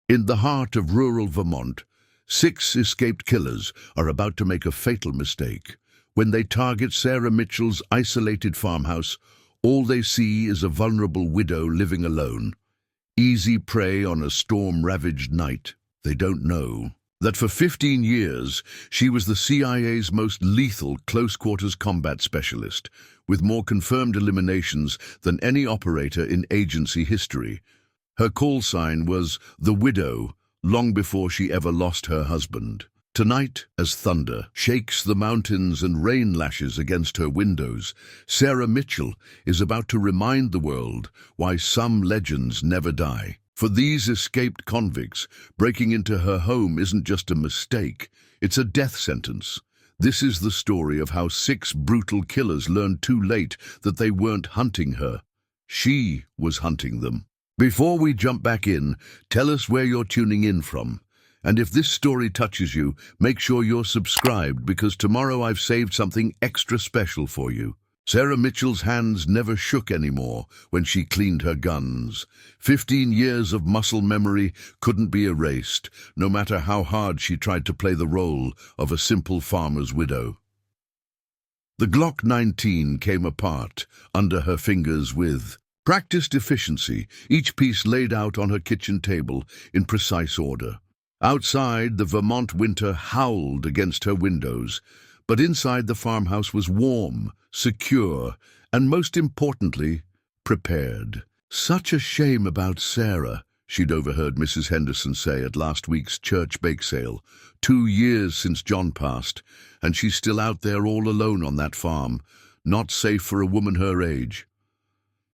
In the heart of rural Vermont, 6 escaped killers are about to make a fatal mistake. When they target Sarah Mitchell's isolated farmhouse, all they see is a vulnerable widow living alone. Easy prey on a storm-ravaged night. They don't know that for 15 years she was the CIA's most lethal close-quarters combat specialist, with more confirmed eliminations than any operator in agency history. Her call sign was the Widow, long before she ever lost her husband. Tonight, as thunder shakes the mountains and rain lashes against her windows, Sarah Mitchell is about to remind the world why some legends never die. For these escaped convicts, breaking into her home isn't just a mistake, it's a death sentence. This is the story of how 6 brutal killers learned too late that they weren't hunting her. She was hunting them. Before we jump back in, tell us where you're tuning in from. And if this story touches you, make sure you're subscribed, because tomorrow I've saved something extra special for you. Sarah Mitchell's hands never shook anymore when she cleaned her guns. 15 years of muscle memory couldn't be erased, no matter how hard she tried to play the role of a simple farmer's widow. The Glock 19 came apart under her fingers with practiced efficiency, each piece laid out on her kitchen table in precise order. Outside, the Vermont winter howled against her windows, but inside the farmhouse was warm, secure, and most importantly, prepared. Such a shame about Sarah, she'd overheard Mrs. Henderson say at last week's church bake sale. 2 years since John passed, and she's still out there all alone on that farm, not safe for a woman her age.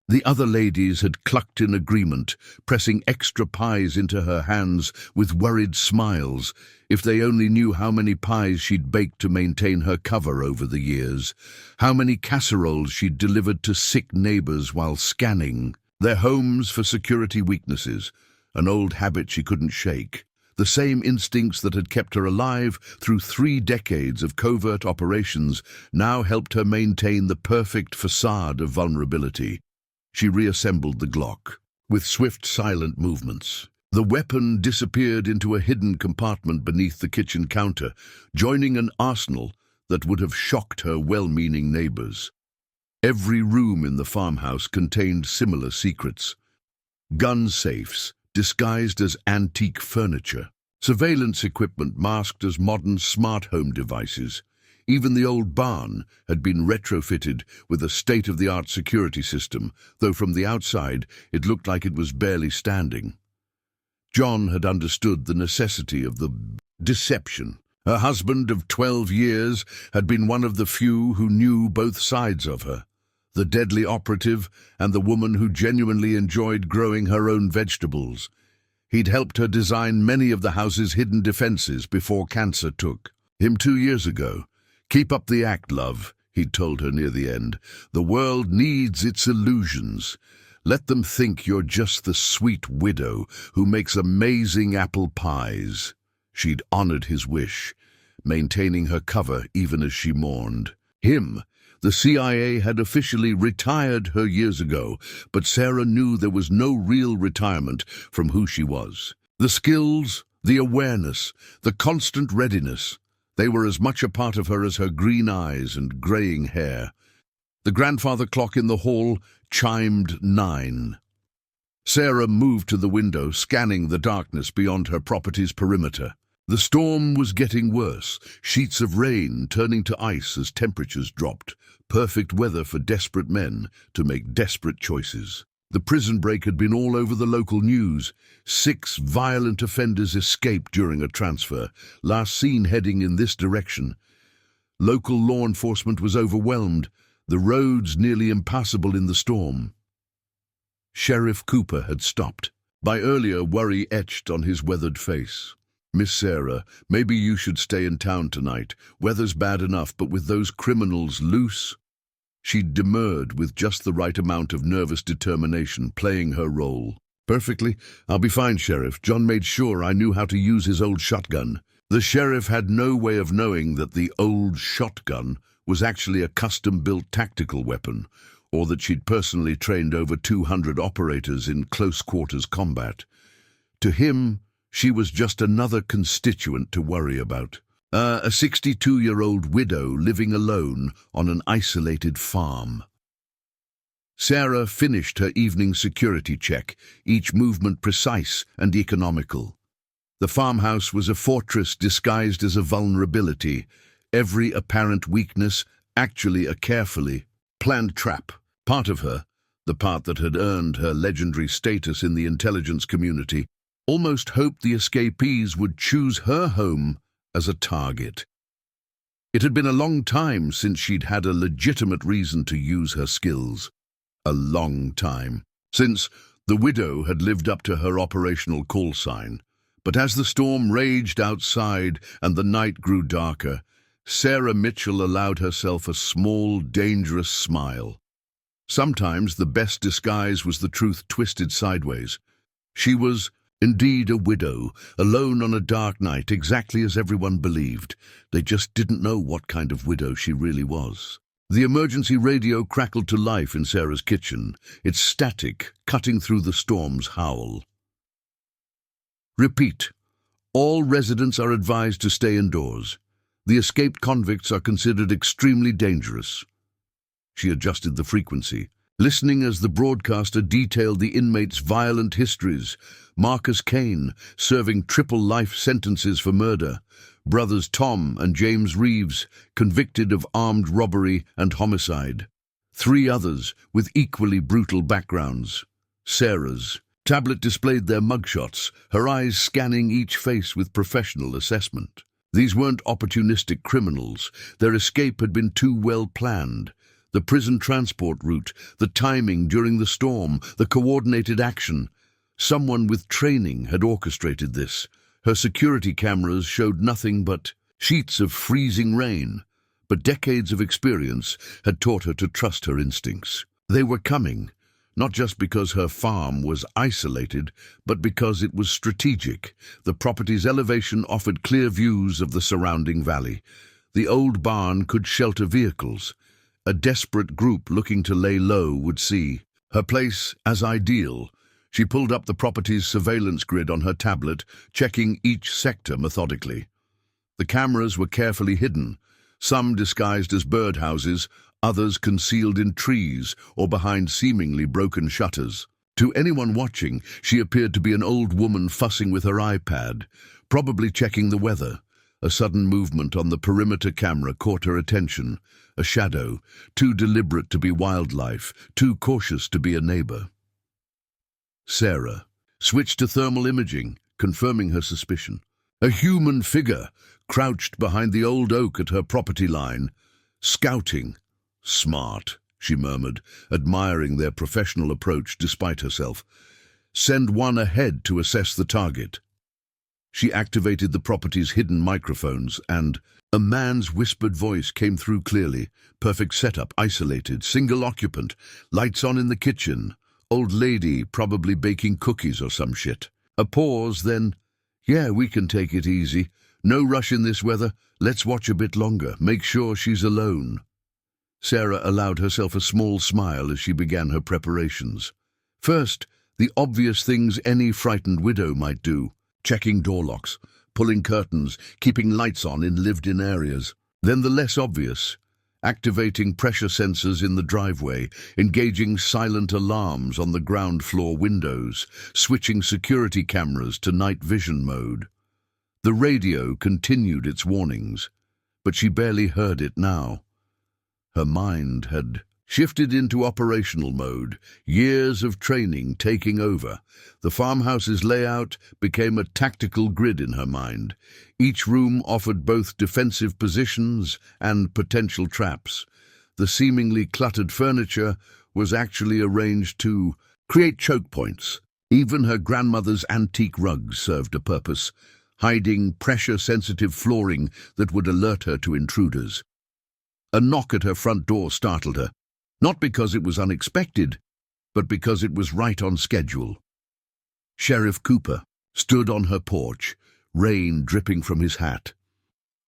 The other ladies had clucked in agreement, pressing extra pies into her hands with worried smiles. If they only knew how many pies she'd baked to maintain her cover over the years, how many casseroles she'd delivered to sick neighbors while scanning their homes for security weaknesses, an old habit she couldn't shake. The same instincts that had kept her alive through 3 decades of covert operations now helped her maintain the perfect facade of vulnerability. She reassembled the Glock with swift, silent movements. The weapon disappeared into a hidden compartment beneath the kitchen counter, joining an arsenal that would have shocked her well-meaning neighbors. Every room in the farmhouse contained similar secrets. Gun safes, disguised as antique furniture. Surveillance equipment masked as modern smart home devices. Even the old barn had been retrofitted with a state-of-the-art security system, though from the outside it looked like it was barely standing. John had understood the necessity of the deception. Her husband of 12 years had been one of the few who knew both sides of her, the deadly operative and the woman who genuinely enjoyed growing her own vegetables. He'd helped her design many of the house's hidden defenses before cancer took him 2 years ago. "Keep up the act, love," he'd told her near the end. "The world needs its illusions. Let them think you're just the sweet widow who makes amazing apple pies." She'd honored his wish, maintaining her cover even as she mourned. Him, the CIA had officially retired her years ago, but Sarah knew there was no real retirement from who she was. The skills, the awareness, the constant readiness, they were as much a part of her as her green eyes and graying hair. The grandfather clock in the hall chimed 9. Sarah moved to the window, scanning the darkness beyond her property's perimeter. The storm was getting worse, sheets of rain turning to ice as temperatures dropped. Perfect weather for desperate men to make desperate choices. The prison break had been all over the local news. 6 violent offenders escaped during a transfer, last seen heading in this direction. Local law enforcement was overwhelmed, the roads nearly impassable in the storm. Sheriff Cooper had stopped. By earlier, worry etched on his weathered face. "Miss Sarah, maybe you should stay in town tonight. Weather's bad enough, but with those criminals loose..." She demurred with just the right amount of nervous determination, playing her role. "Perfectly. I'll be fine, Sheriff. John made sure I knew how to use his old shotgun." The sheriff had no way of knowing that the old shotgun was actually a custom-built tactical weapon, or that she'd personally trained over 200 operators in close-quarters combat. To him, She was just another constituent to worry about. A 62-year-old widow living alone on an isolated farm. Sarah finished her evening security check, each movement precise and economical. The farmhouse was a fortress disguised as a vulnerability, every apparent weakness actually a carefully planned trap. Part of her, the part that had earned her legendary status in the intelligence community, almost hoped the escapees would choose her home as a target. It had been a long time since she'd had a legitimate reason to use her skills. A long time. Since the widow had lived up to her operational call sign. But as the storm raged outside and the night grew darker, Sarah Mitchell allowed herself a small, dangerous smile. Sometimes the best disguise was the truth twisted sideways. She was indeed a widow, alone on a dark night, exactly as everyone believed. They just didn't know what kind of widow she really was. The emergency radio crackled to life in Sarah's kitchen, its static cutting through the storm's howl. Repeat. All residents are advised to stay indoors. The escaped convicts are considered extremely dangerous. She adjusted the frequency, listening as the broadcaster detailed the inmates' violent histories. Marcus Kane, serving triple life sentences for murder. Brothers Tom and James Reeves, convicted of armed robbery and homicide. 3 others with equally brutal backgrounds. Sarah's tablet displayed their mugshots, her eyes scanning each face with professional assessment. These weren't opportunistic criminals. Their escape had been too well planned. The prison transport route, the timing during the storm, the coordinated action. Someone with training had orchestrated this. Her security cameras showed nothing but sheets of freezing rain, but decades of experience had taught her to trust her instincts. They were coming, not just because her farm was isolated, but because it was strategic. The property's elevation offered clear views of the surrounding valley. The old barn could shelter vehicles. A desperate group looking to lay low would see her place as ideal. She pulled up the property's surveillance grid on her tablet, checking each sector methodically. The cameras were carefully hidden, some disguised as birdhouses, others concealed in trees or behind seemingly broken shutters. To anyone watching, she appeared to be an old woman fussing with her iPad, probably checking the weather. A sudden movement on the perimeter camera caught her attention. A shadow, too deliberate to be wildlife, too cautious to be a neighbor. Sarah switched to thermal imaging, confirming her suspicion. A human figure crouched behind the old oak at her property line, scouting. Smart, she murmured, admiring their professional approach despite herself. Send one ahead to assess the target. She activated the property's hidden microphones and a man's whispered voice came through clearly. Perfect setup, isolated, single occupant, lights on in the kitchen. Old lady, probably baking cookies or some shit. A pause, then, yeah, we can take it easy. No rush in this weather. Let's watch a bit longer. Make sure she's alone. Sarah allowed herself a small smile as she began her preparations. First, the obvious things any frightened widow might do. Checking door locks, pulling curtains, keeping lights on in lived-in areas. Then the less obvious, activating pressure sensors in the driveway, engaging silent alarms on the ground floor windows, switching security cameras to night vision mode. The radio continued its warnings, but she barely heard it now. Her mind had shifted into operational mode, years of training taking over. The farmhouse's layout became a tactical grid in her mind. Each room offered both defensive positions and potential traps. The seemingly cluttered furniture was actually arranged to create choke points. Even her grandmother's antique rugs served a purpose, hiding pressure-sensitive flooring that would alert her to intruders. A knock at her front door startled her. Not because it was unexpected, but because it was right on schedule. Sheriff Cooper stood on her porch, rain dripping from his hat.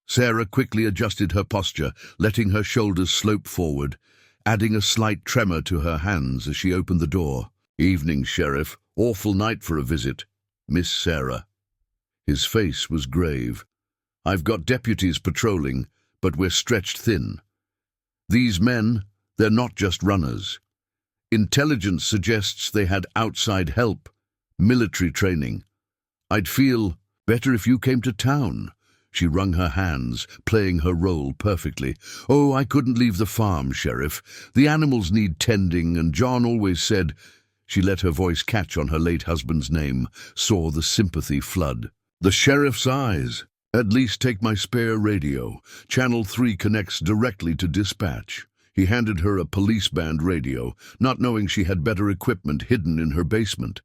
Sarah quickly adjusted her posture, letting her shoulders slope forward, adding a slight tremor to her hands as she opened the door. "Evening, Sheriff. Awful night for a visit. Miss Sarah." His face was grave. "I've got deputies patrolling, but we're stretched thin. These men, they're not just runners. Intelligence suggests they had outside help, military training. I'd feel better if you came to town." She wrung her hands, playing her role perfectly. "Oh, I couldn't leave the farm, Sheriff. The animals need tending, and John always said—" She let her voice catch on her late husband's name, saw the sympathy flood. "The sheriff's eyes. At least take my spare radio. Channel 3 connects directly to dispatch." He handed her a police band radio, not knowing she had better equipment hidden in her basement.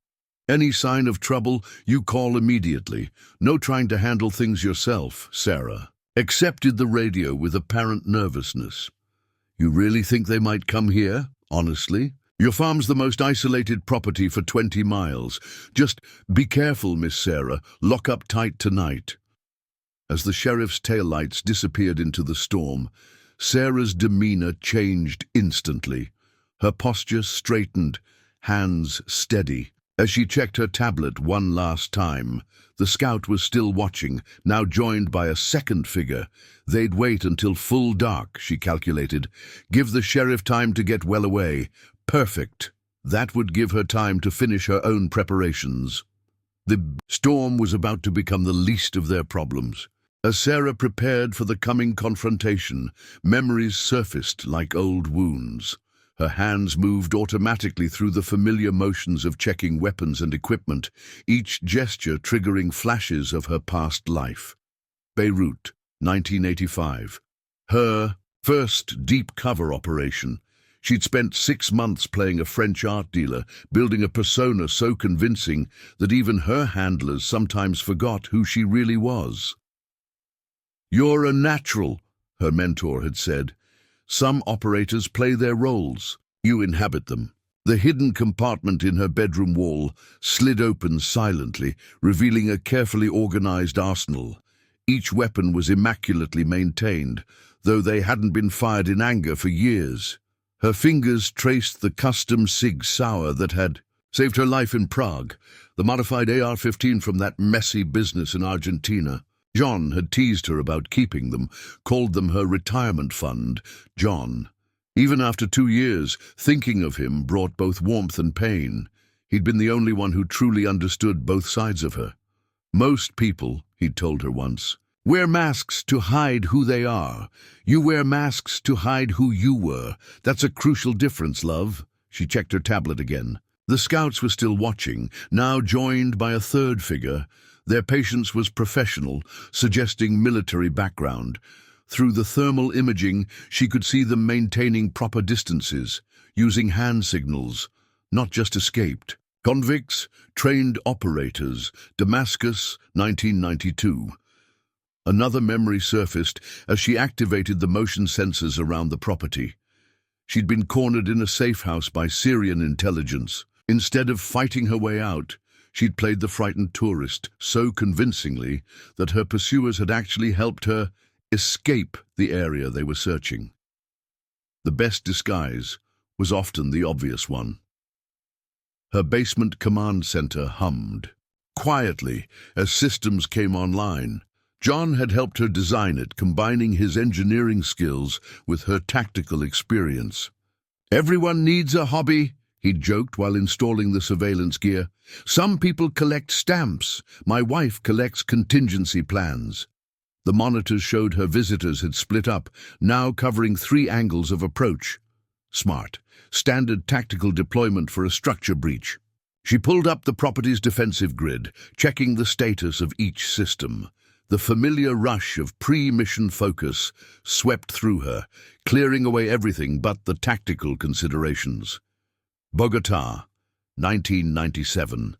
"Any sign of trouble, you call immediately. No trying to handle things yourself, Sarah." Accepted the radio with apparent nervousness. "You really think they might come here, honestly? Your farm's the most isolated property for 20 miles. Just be careful, Miss Sarah. Lock up tight tonight." As the sheriff's taillights disappeared into the storm, Sarah's demeanor changed instantly. Her posture straightened, hands steady. As she checked her tablet one last time, the scout was still watching, now joined by a second figure. They'd wait until full dark, she calculated. Give the sheriff time to get well away. Perfect. That would give her time to finish her own preparations. The storm was about to become the least of their problems. As Sarah prepared for the coming confrontation, memories surfaced like old wounds. Her hands moved automatically through the familiar motions of checking weapons and equipment, each gesture triggering flashes of her past life. Beirut, 1985. Her first deep cover operation. She'd spent 6 months playing a French art dealer, building a persona so convincing that even her handlers sometimes forgot who she really was. "You're a natural," her mentor had said. "Some operators play their roles. You inhabit them." The hidden compartment in her bedroom wall slid open silently, revealing a carefully organized arsenal. Each weapon was immaculately maintained, though they hadn't been fired in anger for years. Her fingers traced the custom Sig Sauer that had saved her life in Prague, the modified AR-15 from that messy business in Argentina. John had teased her about keeping them, called them her retirement fund. John. Even after 2 years, thinking of him brought both warmth and pain. He'd been the only one who truly understood both sides of her. "Most people," he'd told her once, "wear masks to hide who they are. You wear masks to hide who you were. That's a crucial difference, love." She checked her tablet again. The scouts were still watching, now joined by a third figure. Their patience was professional, suggesting military background. Through the thermal imaging, she could see them maintaining proper distances, using hand signals, not just escaped. Convicts, trained operators, Damascus, 1992. Another memory surfaced as she activated the motion sensors around the property. She'd been cornered in a safe house by Syrian intelligence. Instead of fighting her way out, she'd played the frightened tourist so convincingly that her pursuers had actually helped her escape the area they were searching. The best disguise was often the obvious one. Her basement command center hummed quietly as systems came online. John had helped her design it, combining his engineering skills with her tactical experience. "Everyone needs a hobby," he'd joked while installing the surveillance gear. "Some people collect stamps. My wife collects contingency plans." The monitors showed her visitors had split up, now covering 3 angles of approach. Smart. Standard tactical deployment for a structure breach. She pulled up the property's defensive grid, checking the status of each system. The familiar rush of pre-mission focus swept through her, clearing away everything but the tactical considerations. Bogota, 1997.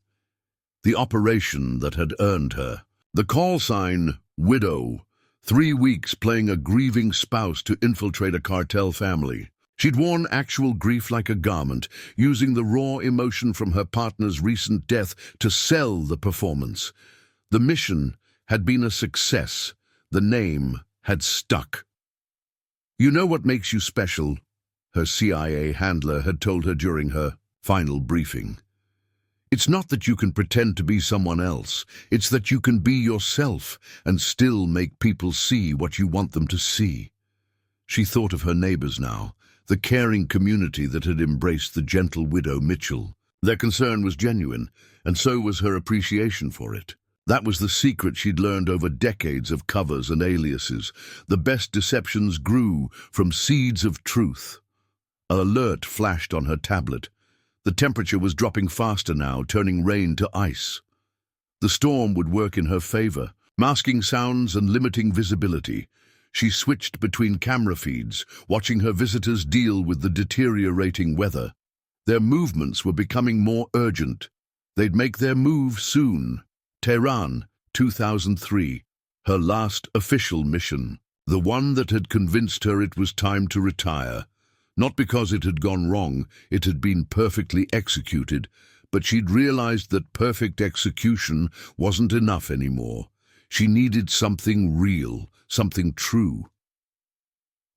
The operation that had earned her. The call sign, Widow. 3 weeks playing a grieving spouse to infiltrate a cartel family. She'd worn actual grief like a garment, using the raw emotion from her partner's recent death to sell the performance. The mission had been a success. The name had stuck. "You know what makes you special?" her CIA handler had told her during her final briefing. It's not that you can pretend to be someone else. It's that you can be yourself and still make people see what you want them to see. She thought of her neighbors now, the caring community that had embraced the gentle widow Mitchell. Their concern was genuine, and so was her appreciation for it. That was the secret she'd learned over decades of covers and aliases. The best deceptions grew from seeds of truth. An alert flashed on her tablet. The temperature was dropping faster now, turning rain to ice. The storm would work in her favor, masking sounds and limiting visibility. She switched between camera feeds, watching her visitors deal with the deteriorating weather. Their movements were becoming more urgent. They'd make their move soon. Tehran, 2003, her last official mission. The one that had convinced her it was time to retire. Not because it had gone wrong, it had been perfectly executed, but she'd realized that perfect execution wasn't enough anymore. She needed something real, something true.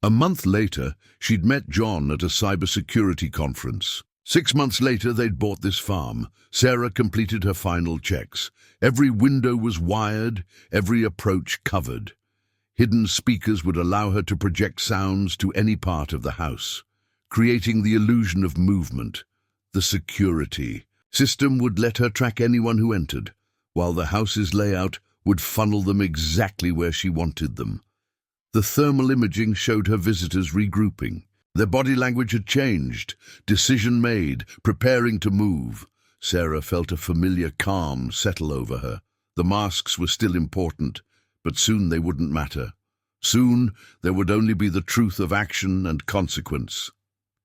A month later, she'd met John at a cybersecurity conference. 6 months later, they'd bought this farm. Sarah completed her final checks. Every window was wired, every approach covered. Hidden speakers would allow her to project sounds to any part of the house, creating the illusion of movement. The security system would let her track anyone who entered, while the house's layout would funnel them exactly where she wanted them. The thermal imaging showed her visitors regrouping. Their body language had changed, decision made, preparing to move. Sarah felt a familiar calm settle over her. The masks were still important, but soon they wouldn't matter. Soon there would only be the truth of action and consequence.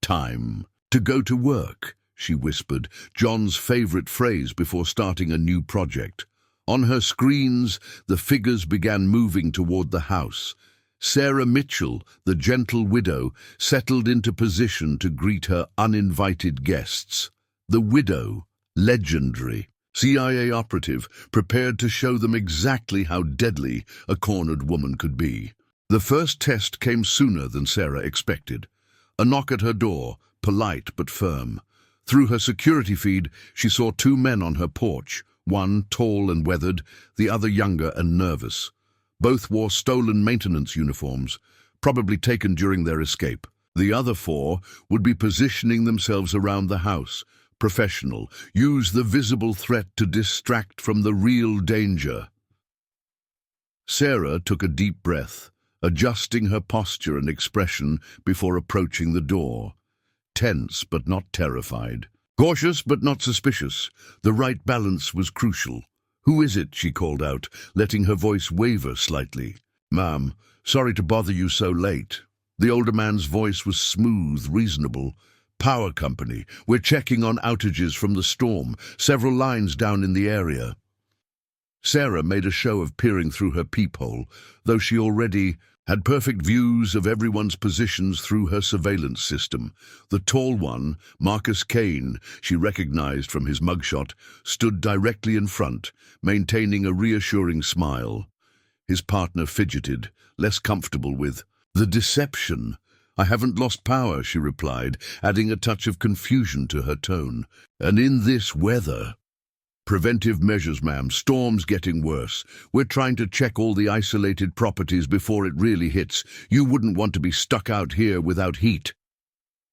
Time to go to work, she whispered, John's favorite phrase before starting a new project. On her screens, the figures began moving toward the house. Sarah Mitchell, the gentle widow, settled into position to greet her uninvited guests. The widow, legendary, CIA operative, prepared to show them exactly how deadly a cornered woman could be. The first test came sooner than Sarah expected. A knock at her door, polite but firm. Through her security feed, she saw 2 men on her porch, one tall and weathered, the other younger and nervous. Both wore stolen maintenance uniforms, probably taken during their escape. The other 4 would be positioning themselves around the house, professional, use the visible threat to distract from the real danger. Sarah took a deep breath, adjusting her posture and expression before approaching the door. Tense but not terrified. Cautious but not suspicious. The right balance was crucial. "Who is it?" she called out, letting her voice waver slightly. "Ma'am, sorry to bother you so late." The older man's voice was smooth, reasonable. "Power company. We're checking on outages from the storm, several lines down in the area." Sarah made a show of peering through her peephole, though she already had perfect views of everyone's positions through her surveillance system. The tall one, Marcus Kane, she recognized from his mugshot, stood directly in front, maintaining a reassuring smile. His partner fidgeted, less comfortable with the deception. "I haven't lost power," she replied, adding a touch of confusion to her tone. "And in this weather—" "Preventive measures, ma'am. Storm's getting worse. We're trying to check all the isolated properties before it really hits. You wouldn't want to be stuck out here without heat."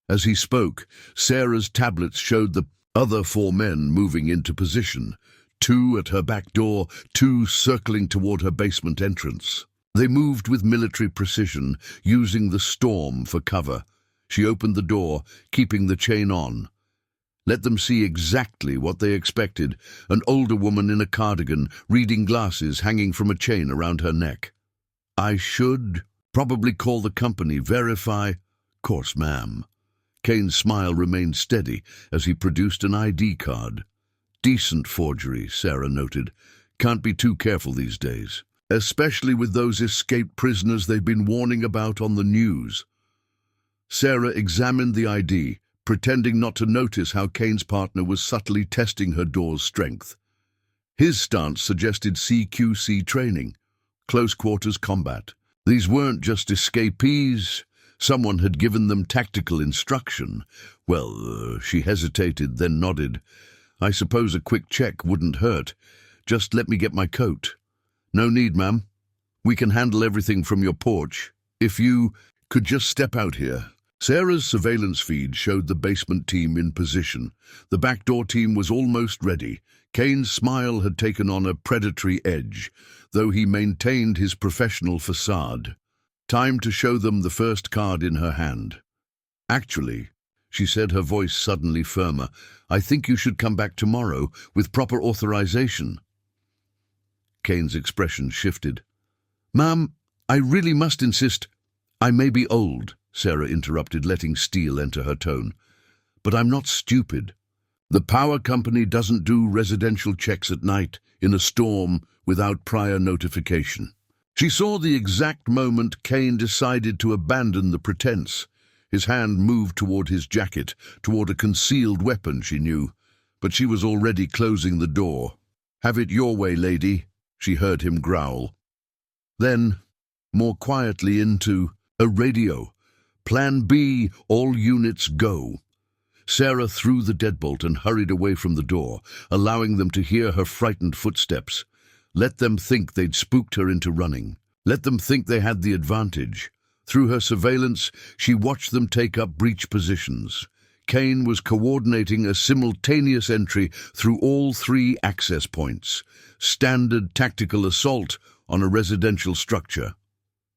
As he spoke, Sarah's tablets showed the other 4 men moving into position. 2 at her back door, 2 circling toward her basement entrance. They moved with military precision, using the storm for cover. She opened the door, keeping the chain on. Let them see exactly what they expected, an older woman in a cardigan, reading glasses hanging from a chain around her neck. "I should probably call the company, verify—" "Course, ma'am." Kane's smile remained steady as he produced an ID card. "Decent forgery," Sarah noted. "Can't be too careful these days, especially with those escaped prisoners they've been warning about on the news." Sarah examined the ID, pretending not to notice how Kane's partner was subtly testing her door's strength. His stance suggested CQC training, close-quarters combat. These weren't just escapees. Someone had given them tactical instruction. Well, she hesitated, then nodded. I suppose a quick check wouldn't hurt. Just let me get my coat. No need, ma'am. We can handle everything from your porch. If you could just step out here. Sarah's surveillance feed showed the basement team in position. The backdoor team was almost ready. Kane's smile had taken on a predatory edge, though he maintained his professional facade. Time to show them the first card in her hand. Actually, she said, her voice suddenly firmer, I think you should come back tomorrow with proper authorization. Kane's expression shifted. Ma'am, I really must insist. I may be old, Sarah interrupted, letting steel enter her tone. But I'm not stupid. The power company doesn't do residential checks at night in a storm without prior notification. She saw the exact moment Kane decided to abandon the pretense. His hand moved toward his jacket, toward a concealed weapon, she knew, but she was already closing the door. Have it your way, lady, she heard him growl. Then, more quietly, into a radio. Plan B, all units go. Sarah threw the deadbolt and hurried away from the door, allowing them to hear her frightened footsteps. Let them think they'd spooked her into running. Let them think they had the advantage. Through her surveillance, she watched them take up breach positions. Kane was coordinating a simultaneous entry through all 3 access points. Standard tactical assault on a residential structure.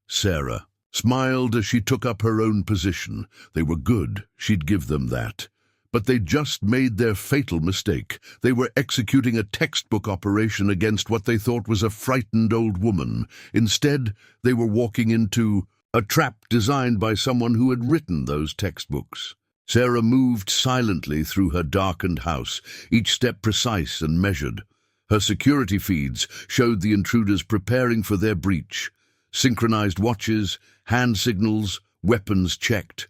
Sarah smiled as she took up her own position. They were good, she'd give them that. But they'd just made their fatal mistake. They were executing a textbook operation against what they thought was a frightened old woman. Instead, they were walking into a trap designed by someone who had written those textbooks. Sarah moved silently through her darkened house, each step precise and measured. Her security feeds showed the intruders preparing for their breach. Synchronized watches, hand signals, weapons checked.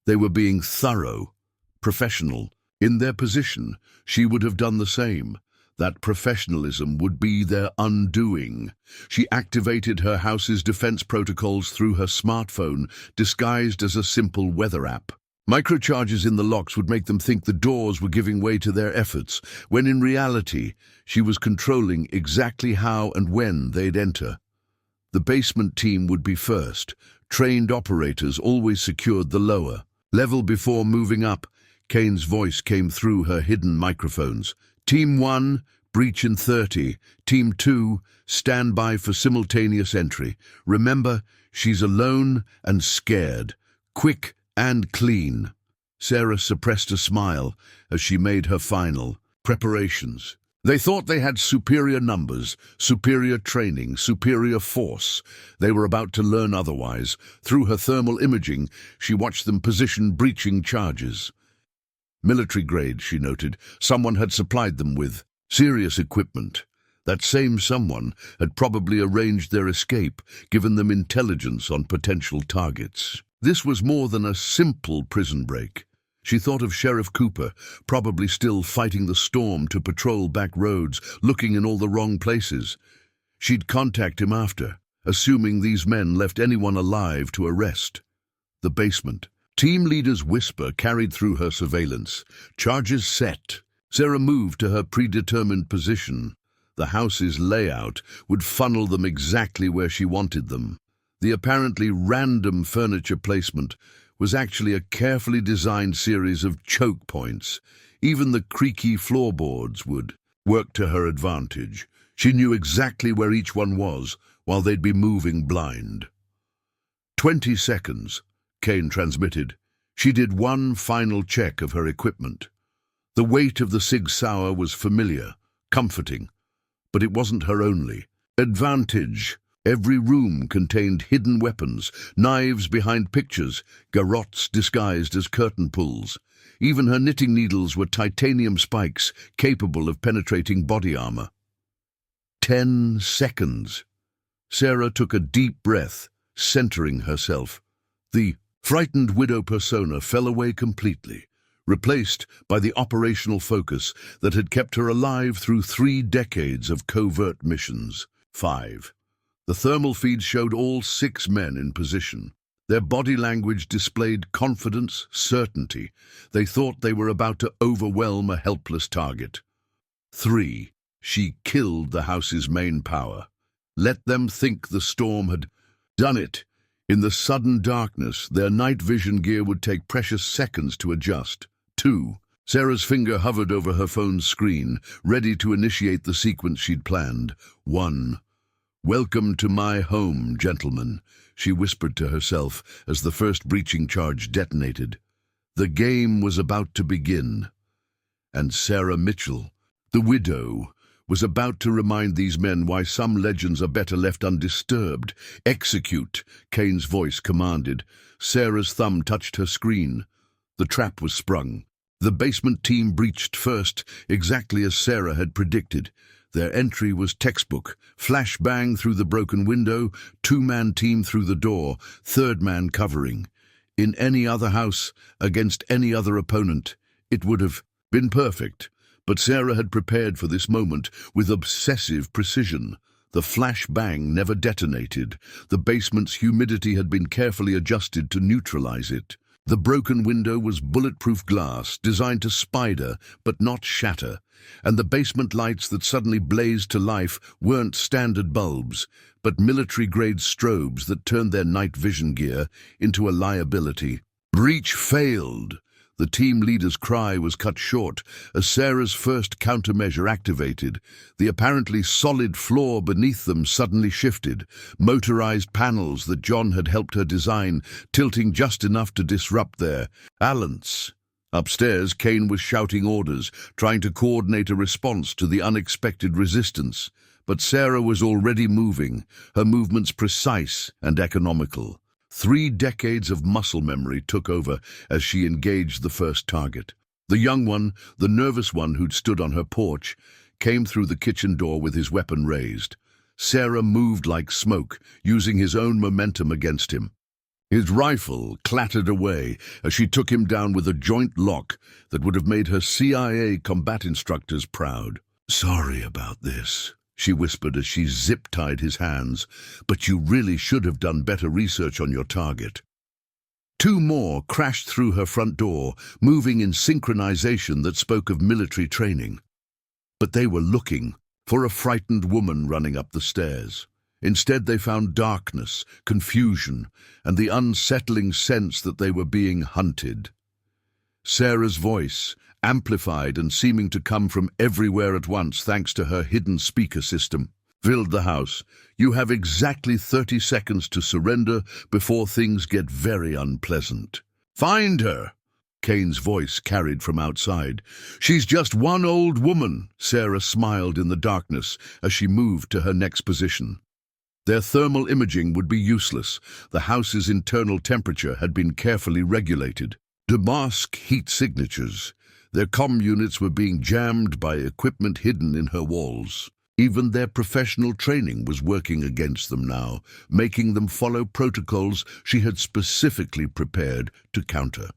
They were being thorough, professional. In their position, she would have done the same. That professionalism would be their undoing. She activated her house's defense protocols through her smartphone, disguised as a simple weather app. Microcharges in the locks would make them think the doors were giving way to their efforts, when in reality, she was controlling exactly how and when they'd enter. The basement team would be first. Trained operators always secured the lower level before moving up. Kane's voice came through her hidden microphones. Team 1, breach in 30. Team 2, stand by for simultaneous entry. Remember, she's alone and scared. Quick and clean. Sarah suppressed a smile as she made her final preparations. They thought they had superior numbers, superior training, superior force. They were about to learn otherwise. Through her thermal imaging, she watched them position breaching charges. Military grade, she noted. Someone had supplied them with serious equipment. That same someone had probably arranged their escape, given them intelligence on potential targets. This was more than a simple prison break. She thought of Sheriff Cooper, probably still fighting the storm to patrol back roads, looking in all the wrong places. She'd contact him after, assuming these men left anyone alive to arrest. The basement. Team leader's whisper carried through her surveillance. Charges set. Sarah moved to her predetermined position. The house's layout would funnel them exactly where she wanted them. The apparently random furniture placement was actually a carefully designed series of choke points. Even the creaky floorboards would work to her advantage. She knew exactly where each one was, while they'd be moving blind. 20 seconds, Kane transmitted. She did one final check of her equipment. The weight of the Sig Sauer was familiar, comforting, but it wasn't her only advantage. Every room contained hidden weapons, knives behind pictures, garrotes disguised as curtain pulls. Even her knitting needles were titanium spikes capable of penetrating body armor. 10 seconds. Sarah took a deep breath, centering herself. The frightened widow persona fell away completely, replaced by the operational focus that had kept her alive through 3 decades of covert missions. 5. The thermal feeds showed all 6 men in position. Their body language displayed confidence, certainty. They thought they were about to overwhelm a helpless target. 3. She killed the house's main power. Let them think the storm had done it. In the sudden darkness, their night vision gear would take precious seconds to adjust. 2. Sarah's finger hovered over her phone's screen, ready to initiate the sequence she'd planned. 1. "Welcome to my home, gentlemen," she whispered to herself as the first breaching charge detonated. The game was about to begin. And Sarah Mitchell, the widow, was about to remind these men why some legends are better left undisturbed. "Execute," Kane's voice commanded. Sarah's thumb touched her screen. The trap was sprung. The basement team breached first, exactly as Sarah had predicted. Their entry was textbook. Flash bang through the broken window, two-man team through the door, third man covering. In any other house, against any other opponent, it would have been perfect. But Sarah had prepared for this moment with obsessive precision. The flash bang never detonated. The basement's humidity had been carefully adjusted to neutralize it. The broken window was bulletproof glass, designed to spider but not shatter, and the basement lights that suddenly blazed to life weren't standard bulbs, but military-grade strobes that turned their night vision gear into a liability. Breach failed. The team leader's cry was cut short as Sarah's first countermeasure activated. The apparently solid floor beneath them suddenly shifted, motorized panels that John had helped her design, tilting just enough to disrupt their balance. Upstairs, Kane was shouting orders, trying to coordinate a response to the unexpected resistance. But Sarah was already moving, her movements precise and economical. 3 decades of muscle memory took over as she engaged the first target. The young one, the nervous one who'd stood on her porch, came through the kitchen door with his weapon raised. Sarah moved like smoke, using his own momentum against him. His rifle clattered away as she took him down with a joint lock that would have made her CIA combat instructors proud. "Sorry about this," she whispered as she zip-tied his hands, "but you really should have done better research on your target." 2 more crashed through her front door, moving in synchronization that spoke of military training. But they were looking for a frightened woman running up the stairs. Instead, they found darkness, confusion, and the unsettling sense that they were being hunted. Sarah's voice, amplified and seeming to come from everywhere at once thanks to her hidden speaker system, filled the house. "You have exactly 30 seconds to surrender before things get very unpleasant." "Find her," Kane's voice carried from outside. "She's just one old woman," Sarah smiled in the darkness as she moved to her next position. Their thermal imaging would be useless. The house's internal temperature had been carefully regulated to mask heat signatures. Their comm units were being jammed by equipment hidden in her walls. Even their professional training was working against them now, making them follow protocols she had specifically prepared to counter.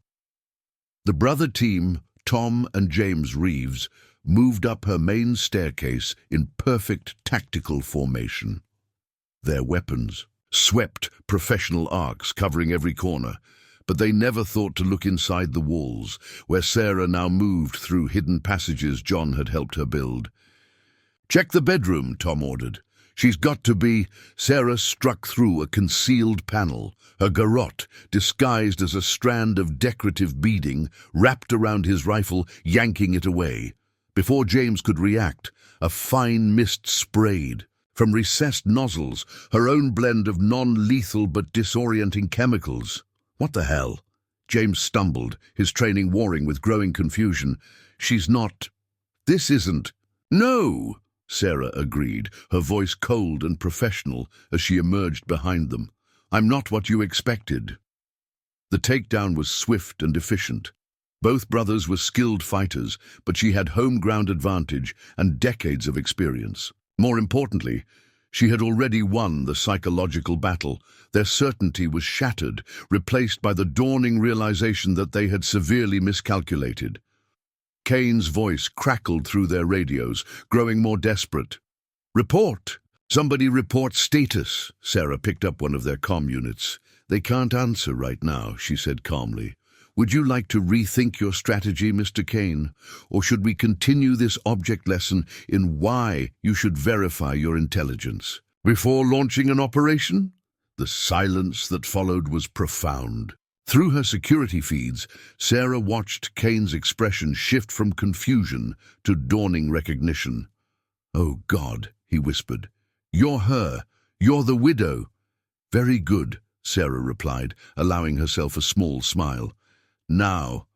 The brother team, Tom and James Reeves, moved up her main staircase in perfect tactical formation. Their weapons swept professional arcs covering every corner, but they never thought to look inside the walls, where Sarah now moved through hidden passages John had helped her build. "Check the bedroom," Tom ordered. "She's got to be—" Sarah struck through a concealed panel, her garrote, disguised as a strand of decorative beading, wrapped around his rifle, yanking it away. Before James could react, a fine mist sprayed. From recessed nozzles, her own blend of non-lethal but disorienting chemicals. "What the hell?" James stumbled, his training warring with growing confusion. "She's not... This isn't..." "No!" Sarah agreed, her voice cold and professional as she emerged behind them. "I'm not what you expected." The takedown was swift and efficient. Both brothers were skilled fighters, but she had home ground advantage and decades of experience. More importantly, she had already won the psychological battle. Their certainty was shattered, replaced by the dawning realization that they had severely miscalculated. Kane's voice crackled through their radios, growing more desperate. "Report! Somebody report status!" Sarah picked up one of their comm units. They can't answer right now, she said calmly. Would you like to rethink your strategy, Mr. Kane? Or should we continue this object lesson in why you should verify your intelligence before launching an operation? The silence that followed was profound. Through her security feeds, Sarah watched Kane's expression shift from confusion to dawning recognition. "Oh, God," he whispered. "You're her. You're the widow." "Very good," Sarah replied, allowing herself a small smile. "Now,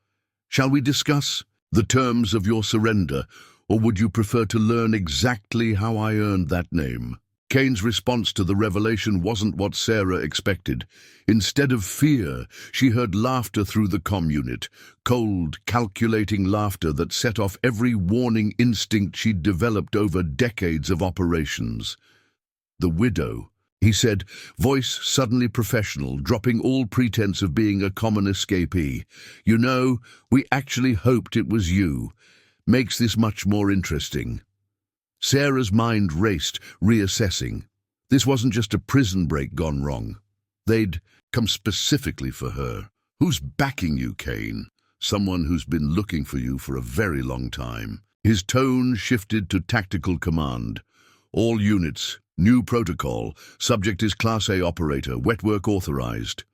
shall we discuss the terms of your surrender, or would you prefer to learn exactly how I earned that name?" Kane's response to the revelation wasn't what Sarah expected. Instead of fear, she heard laughter through the comm unit, cold, calculating laughter that set off every warning instinct she'd developed over decades of operations. "The widow," he said, voice suddenly professional, dropping all pretense of being a common escapee. "You know, we actually hoped it was you. Makes this much more interesting." Sarah's mind raced, reassessing. This wasn't just a prison break gone wrong. They'd come specifically for her. "Who's backing you, Kane?" "Someone who's been looking for you for a very long time." His tone shifted to tactical command. "All units, new protocol. Subject is Class A operator, wet work authorized."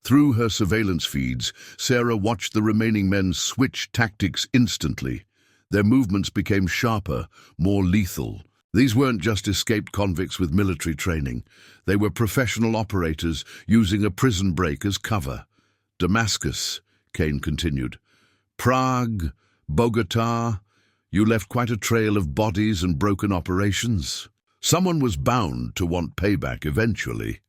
Through her surveillance feeds, Sarah watched the remaining men switch tactics instantly. Their movements became sharper, more lethal. These weren't just escaped convicts with military training. They were professional operators using a prison break as cover. "Damascus," Kane continued. "Prague, Bogota. You left quite a trail of bodies and broken operations. Someone was bound to want payback eventually."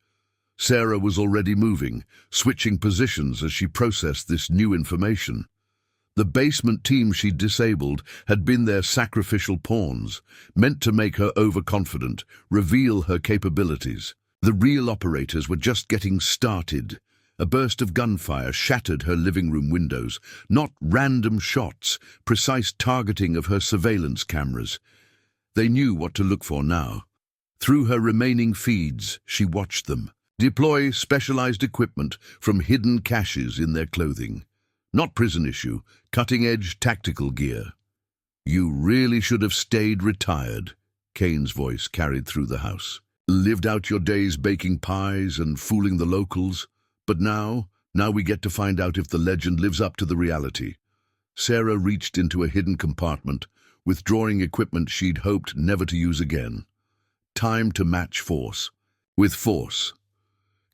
Sarah was already moving, switching positions as she processed this new information. The basement team she'd disabled had been their sacrificial pawns, meant to make her overconfident, reveal her capabilities. The real operators were just getting started. A burst of gunfire shattered her living room windows, not random shots, precise targeting of her surveillance cameras. They knew what to look for now. Through her remaining feeds, she watched them deploy specialized equipment from hidden caches in their clothing. Not prison issue, cutting-edge tactical gear. "You really should have stayed retired," Kane's voice carried through the house. "Lived out your days baking pies and fooling the locals. But now we get to find out if the legend lives up to the reality." Sarah reached into a hidden compartment, withdrawing equipment she'd hoped never to use again. Time to match force. With force.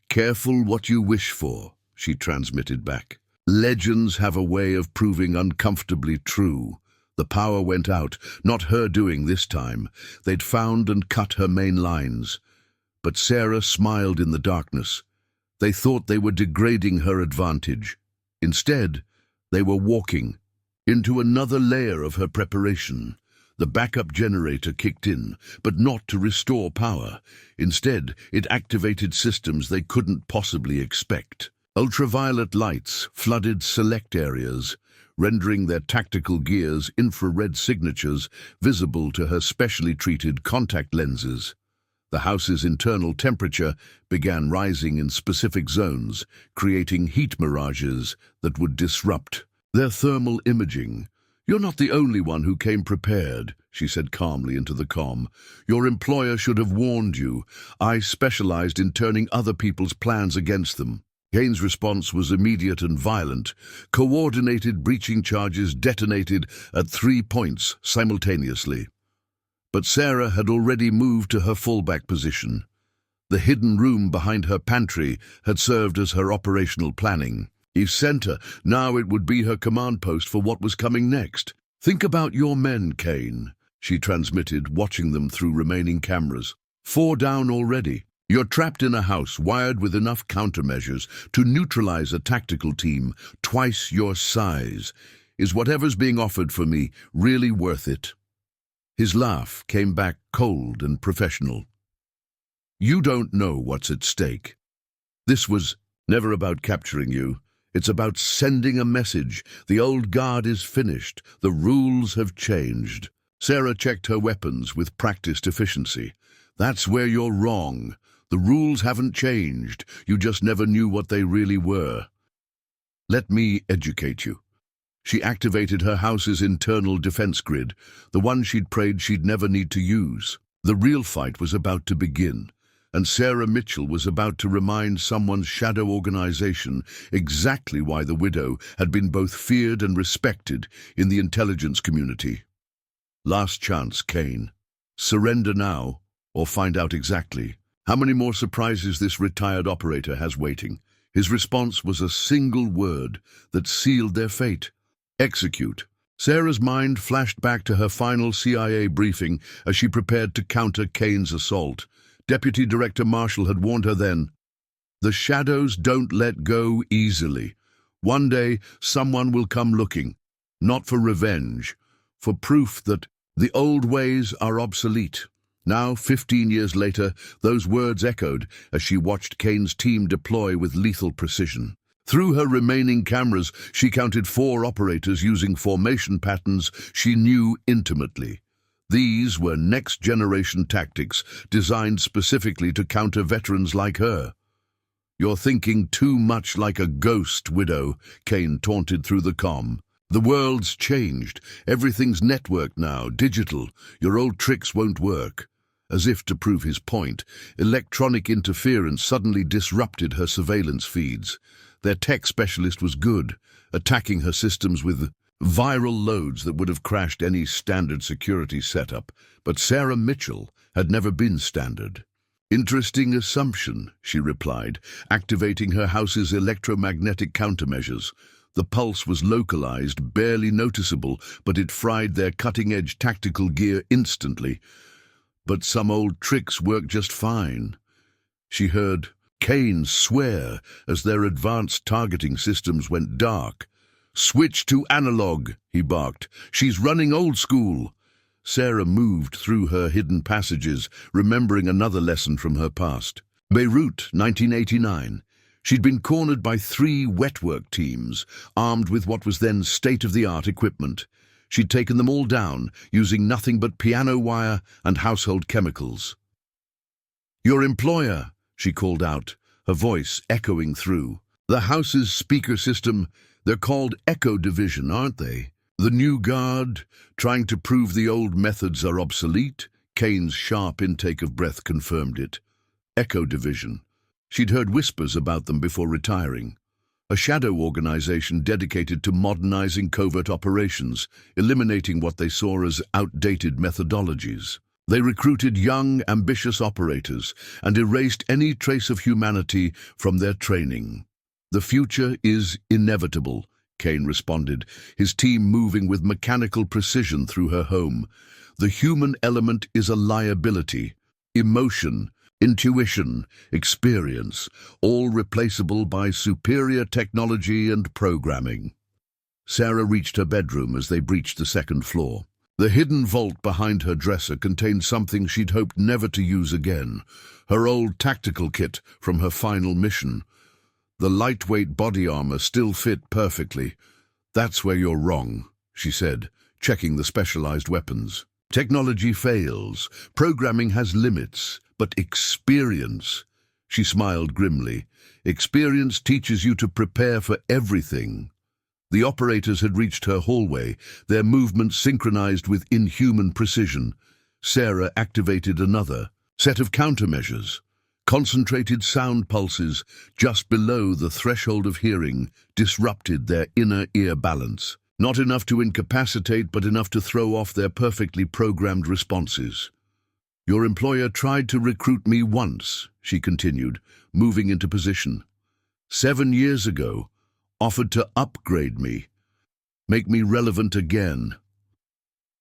"Careful what you wish for," she transmitted back. "Legends have a way of proving uncomfortably true." The power went out, not her doing this time. They'd found and cut her main lines. But Sarah smiled in the darkness. They thought they were degrading her advantage. Instead, they were walking into another layer of her preparation. The backup generator kicked in, but not to restore power. Instead, it activated systems they couldn't possibly expect. Ultraviolet lights flooded select areas, rendering their tactical gear's infrared signatures visible to her specially treated contact lenses. The house's internal temperature began rising in specific zones, creating heat mirages that would disrupt their thermal imaging. "You're not the only one who came prepared," she said calmly into the comm. "Your employer should have warned you. I specialized in turning other people's plans against them." Kane's response was immediate and violent. Coordinated breaching charges detonated at 3 points simultaneously. But Sarah had already moved to her fallback position. The hidden room behind her pantry had served as her operational planning. If sent her, now it would be her command post for what was coming next. "Think about your men, Kane," she transmitted, watching them through remaining cameras. 4 down already. You're trapped in a house wired with enough countermeasures to neutralize a tactical team twice your size. Is whatever's being offered for me really worth it?" His laugh came back cold and professional. "You don't know what's at stake. This was never about capturing you. It's about sending a message. The old guard is finished. The rules have changed." Sarah checked her weapons with practiced efficiency. "That's where you're wrong. The rules haven't changed. You just never knew what they really were. Let me educate you. She activated her house's internal defense grid, the one she'd prayed she'd never need to use. The real fight was about to begin, and Sarah Mitchell was about to remind someone's shadow organization exactly why the widow had been both feared and respected in the intelligence community. Last chance, Kane. Surrender now, or find out exactly how many more surprises this retired operator has waiting. His response was a single word that sealed their fate. Execute. Sarah's mind flashed back to her final CIA briefing as she prepared to counter Kane's assault. Deputy Director Marshall had warned her then, "The shadows don't let go easily. One day, someone will come looking, not for revenge, for proof that the old ways are obsolete." Now, 15 years later, those words echoed as she watched Kane's team deploy with lethal precision. Through her remaining cameras, she counted 4 operators using formation patterns she knew intimately. These were next-generation tactics designed specifically to counter veterans like her. "You're thinking too much like a ghost, widow," Kane taunted through the comm. "The world's changed. Everything's networked now, digital. Your old tricks won't work." As if to prove his point, electronic interference suddenly disrupted her surveillance feeds. Their tech specialist was good, attacking her systems with viral loads that would have crashed any standard security setup. But Sarah Mitchell had never been standard. "Interesting assumption," she replied, activating her house's electromagnetic countermeasures. The pulse was localized, barely noticeable, but it fried their cutting-edge tactical gear instantly. But some old tricks work just fine. She heard Kane swear as their advanced targeting systems went dark. "Switch to analog," he barked. "She's running old school." Sarah moved through her hidden passages, remembering another lesson from her past. Beirut, 1989. She'd been cornered by 3 wetwork teams, armed with what was then state-of-the-art equipment. She'd taken them all down, using nothing but piano wire and household chemicals. "Your employer," she called out, her voice echoing through. "The house's speaker system, they're called Echo Division, aren't they? The new guard, trying to prove the old methods are obsolete?" Kane's sharp intake of breath confirmed it. Echo Division. She'd heard whispers about them before retiring. A shadow organization dedicated to modernizing covert operations, eliminating what they saw as outdated methodologies. They recruited young, ambitious operators and erased any trace of humanity from their training. "The future is inevitable," Kane responded, his team moving with mechanical precision through her home. "The human element is a liability. Emotion, intuition, experience, all replaceable by superior technology and programming." Sarah reached her bedroom as they breached the 2nd floor. The hidden vault behind her dresser contained something she'd hoped never to use again, her old tactical kit from her final mission. The lightweight body armor still fit perfectly. "That's where you're wrong," she said, checking the specialized weapons. "Technology fails. Programming has limits. But experience," she smiled grimly, "experience teaches you to prepare for everything." The operators had reached her hallway, their movements synchronized with inhuman precision. Sarah activated another set of countermeasures. Concentrated sound pulses just below the threshold of hearing disrupted their inner ear balance. Not enough to incapacitate, but enough to throw off their perfectly programmed responses. "Your employer tried to recruit me once," she continued, moving into position. 7 years ago, offered to upgrade me, make me relevant again.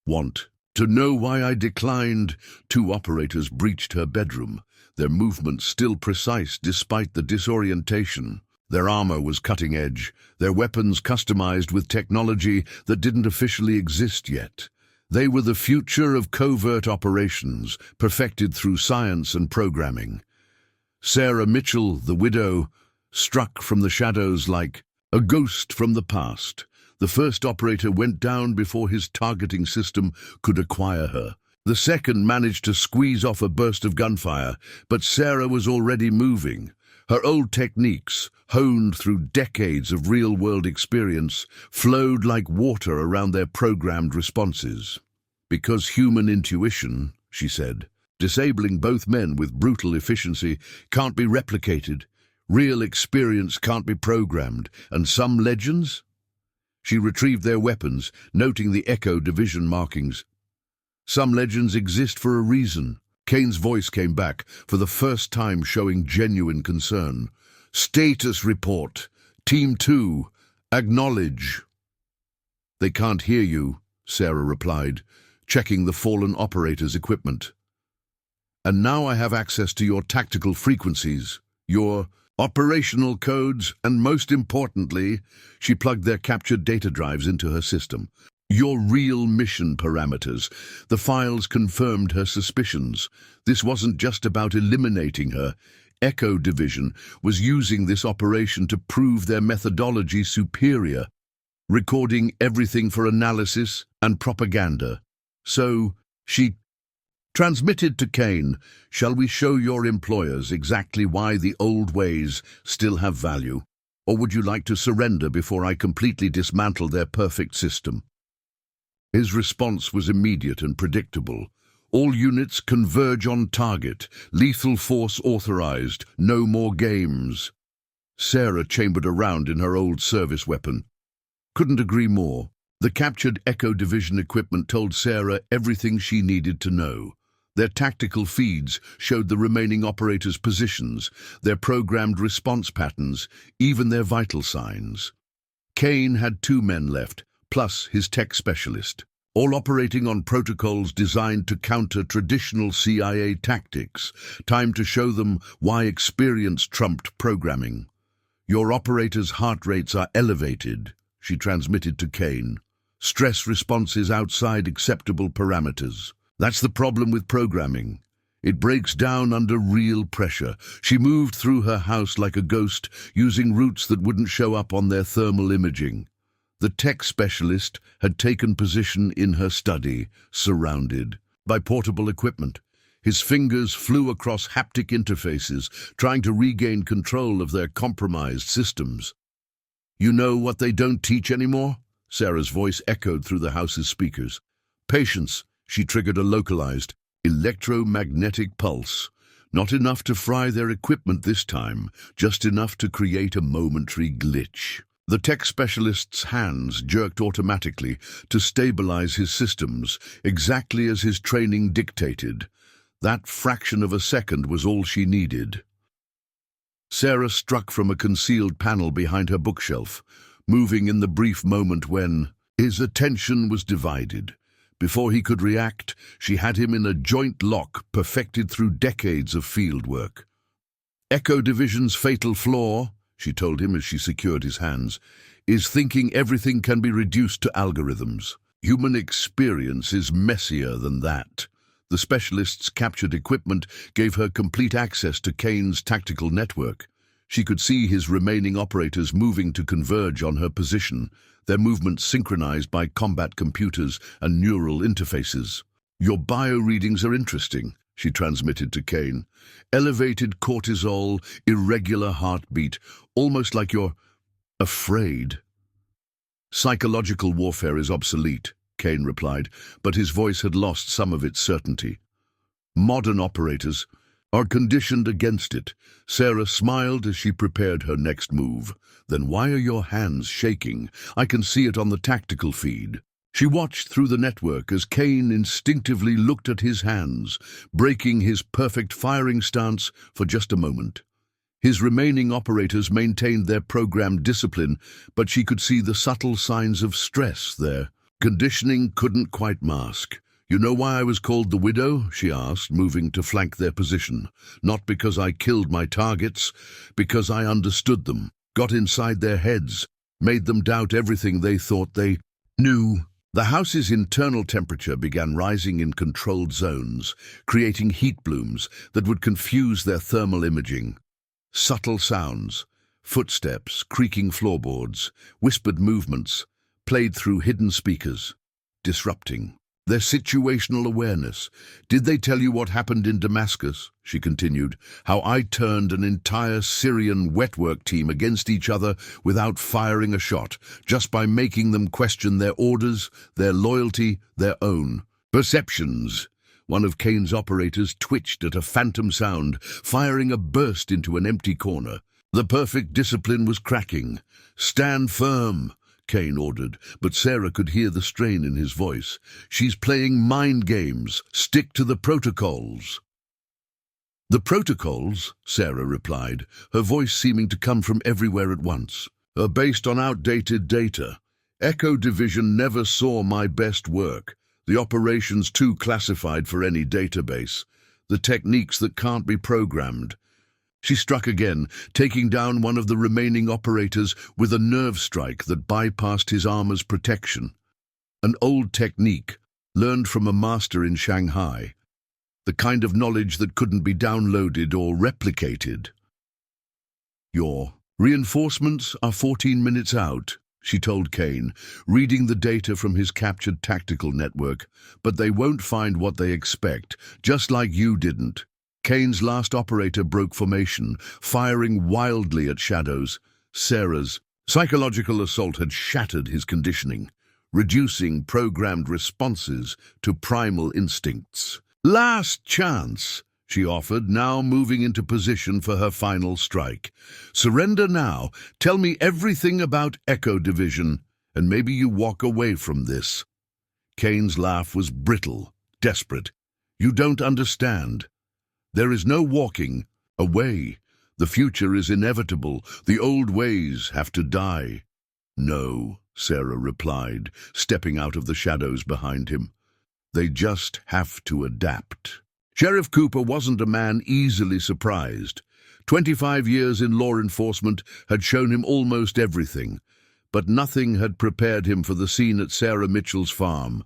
Want to know why I declined?" 2 operators breached her bedroom, their movements still precise despite the disorientation. Their armor was cutting edge, their weapons customized with technology that didn't officially exist yet. They were the future of covert operations, perfected through science and programming. Sarah Mitchell, the widow, struck from the shadows like a ghost from the past. The first operator went down before his targeting system could acquire her. The second managed to squeeze off a burst of gunfire, but Sarah was already moving. Her old techniques, honed through decades of real-world experience, flowed like water around their programmed responses. "Because human intuition," she said, "disabling both men with brutal efficiency, can't be replicated. Real experience can't be programmed. And some legends?" She retrieved their weapons, noting the Echo Division markings. "Some legends exist for a reason." Kane's voice came back, for the first time showing genuine concern. "Status report. Team 2. Acknowledge." "They can't hear you," Sarah replied, checking the fallen operator's equipment. "And now I have access to your tactical frequencies, your operational codes, and most importantly," she plugged their captured data drives into her system, "your real mission parameters." The files confirmed her suspicions. This wasn't just about eliminating her. Echo Division was using this operation to prove their methodology superior, recording everything for analysis and propaganda. So, she transmitted to Kane, "Shall we show your employers exactly why the old ways still have value? Or would you like to surrender before I completely dismantle their perfect system?" His response was immediate and predictable. "All units converge on target. Lethal force authorized. No more games." Sarah chambered around in her old service weapon. "Couldn't agree more." The captured Echo Division equipment told Sarah everything she needed to know. Their tactical feeds showed the remaining operators' positions, their programmed response patterns, even their vital signs. Kane had 2 men left, plus his tech specialist, all operating on protocols designed to counter traditional CIA tactics. Time to show them why experience trumped programming. "Your operators' heart rates are elevated," she transmitted to Kane. "Stress responses outside acceptable parameters. That's the problem with programming. It breaks down under real pressure." She moved through her house like a ghost, using routes that wouldn't show up on their thermal imaging. The tech specialist had taken position in her study, surrounded by portable equipment. His fingers flew across haptic interfaces, trying to regain control of their compromised systems. "You know what they don't teach anymore?" Sarah's voice echoed through the house's speakers. "Patience." She triggered a localized electromagnetic pulse. Not enough to fry their equipment this time, just enough to create a momentary glitch. The tech specialist's hands jerked automatically to stabilize his systems, exactly as his training dictated. That fraction of a second was all she needed. Sarah struck from a concealed panel behind her bookshelf, moving in the brief moment when his attention was divided. Before he could react, she had him in a joint lock perfected through decades of field work. "Echo Division's fatal flaw," she told him as she secured his hands, "is thinking everything can be reduced to algorithms. Human experience is messier than that." The specialist's captured equipment gave her complete access to Kane's tactical network. She could see his remaining operators moving to converge on her position, their movements synchronized by combat computers and neural interfaces. "Your bio-readings are interesting," she transmitted to Kane. "Elevated cortisol, irregular heartbeat, almost like you're afraid." "Psychological warfare is obsolete," Kane replied, but his voice had lost some of its certainty. "Modern operators are conditioned against it." Sarah smiled as she prepared her next move. "Then why are your hands shaking? I can see it on the tactical feed." She watched through the network as Kane instinctively looked at his hands, breaking his perfect firing stance for just a moment. His remaining operators maintained their programmed discipline, but she could see the subtle signs of stress there. Conditioning couldn't quite mask. "You know why I was called the Widow?" she asked, moving to flank their position. "Not because I killed my targets, because I understood them, got inside their heads, made them doubt everything they thought they knew." The house's internal temperature began rising in controlled zones, creating heat blooms that would confuse their thermal imaging. Subtle sounds, footsteps, creaking floorboards, whispered movements, played through hidden speakers, disrupting Their situational awareness. Did they tell you what happened in Damascus? She continued. How I turned an entire Syrian wetwork team against each other without firing a shot, just by making them question their orders, their loyalty, their own perceptions. One of Kane's operators twitched at a phantom sound, firing a burst into an empty corner. The perfect discipline was cracking. Stand firm, Kane ordered, but Sarah could hear the strain in his voice. She's playing mind games. Stick to the protocols. The protocols, Sarah replied, her voice seeming to come from everywhere at once, are based on outdated data. Echo Division never saw my best work. The operation's too classified for any database. The techniques that can't be programmed. She struck again, taking down one of the remaining operators with a nerve strike that bypassed his armor's protection. An old technique, learned from a master in Shanghai. The kind of knowledge that couldn't be downloaded or replicated. Your reinforcements are 14 minutes out, she told Kane, reading the data from his captured tactical network, but they won't find what they expect, just like you didn't. Kane's last operator broke formation, firing wildly at shadows. Sarah's psychological assault had shattered his conditioning, reducing programmed responses to primal instincts. Last chance, she offered, now moving into position for her final strike. Surrender now. Tell me everything about Echo Division, and maybe you walk away from this. Kane's laugh was brittle, desperate. You don't understand. There is no walking away. The future is inevitable. The old ways have to die. No, Sarah replied, stepping out of the shadows behind him. They just have to adapt. Sheriff Cooper wasn't a man easily surprised. 25 years in law enforcement had shown him almost everything, but nothing had prepared him for the scene at Sarah Mitchell's farm.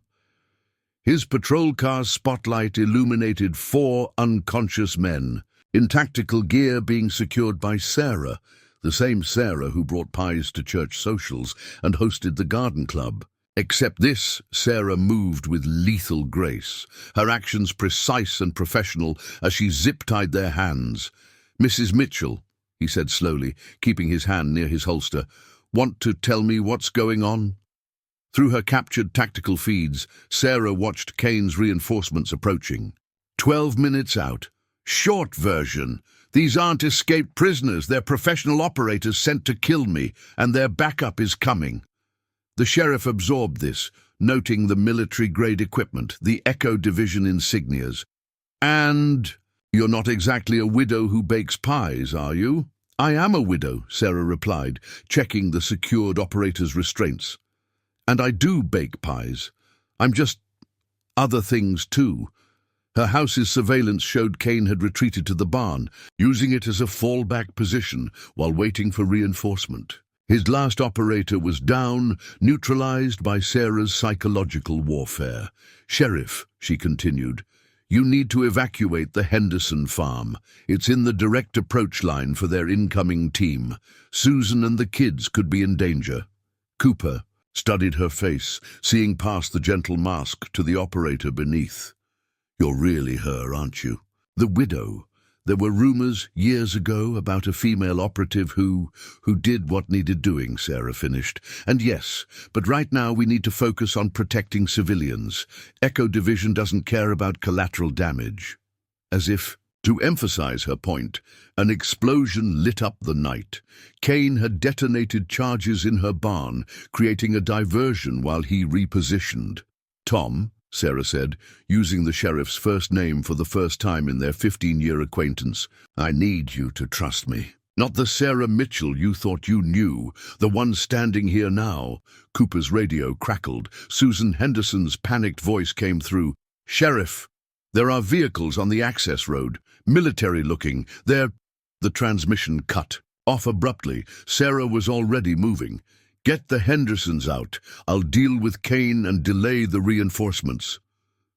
His patrol car's spotlight illuminated 4 unconscious men, in tactical gear being secured by Sarah, the same Sarah who brought pies to church socials and hosted the garden club. Except this, Sarah moved with lethal grace, her actions precise and professional as she zip-tied their hands. Mrs. Mitchell, he said slowly, keeping his hand near his holster, want to tell me what's going on? Through her captured tactical feeds, Sarah watched Kane's reinforcements approaching. 12 minutes out. Short version. These aren't escaped prisoners. They're professional operators sent to kill me, and their backup is coming. The sheriff absorbed this, noting the military-grade equipment, the Echo Division insignias. And you're not exactly a widow who bakes pies, are you? I am a widow, Sarah replied, checking the secured operator's restraints. And I do bake pies. I'm just other things too. Her house's surveillance showed Kane had retreated to the barn, using it as a fallback position while waiting for reinforcement. His last operator was down, neutralized by Sarah's psychological warfare. Sheriff, she continued, you need to evacuate the Henderson farm. It's in the direct approach line for their incoming team. Susan and the kids could be in danger. Cooper studied her face, seeing past the gentle mask to the operator beneath. You're really her, aren't you? The widow. There were rumors years ago about a female operative who did what needed doing, Sarah finished. And yes, but right now we need to focus on protecting civilians. Echo Division doesn't care about collateral damage. As if to emphasize her point, an explosion lit up the night. Kane had detonated charges in her barn, creating a diversion while he repositioned. Tom, Sarah said, using the sheriff's first name for the first time in their 15-year acquaintance, I need you to trust me. Not the Sarah Mitchell you thought you knew, the one standing here now. Cooper's radio crackled. Susan Henderson's panicked voice came through. Sheriff, there are vehicles on the access road, military-looking. The transmission cut off abruptly. Sarah was already moving. Get the Hendersons out. I'll deal with Kane and delay the reinforcements.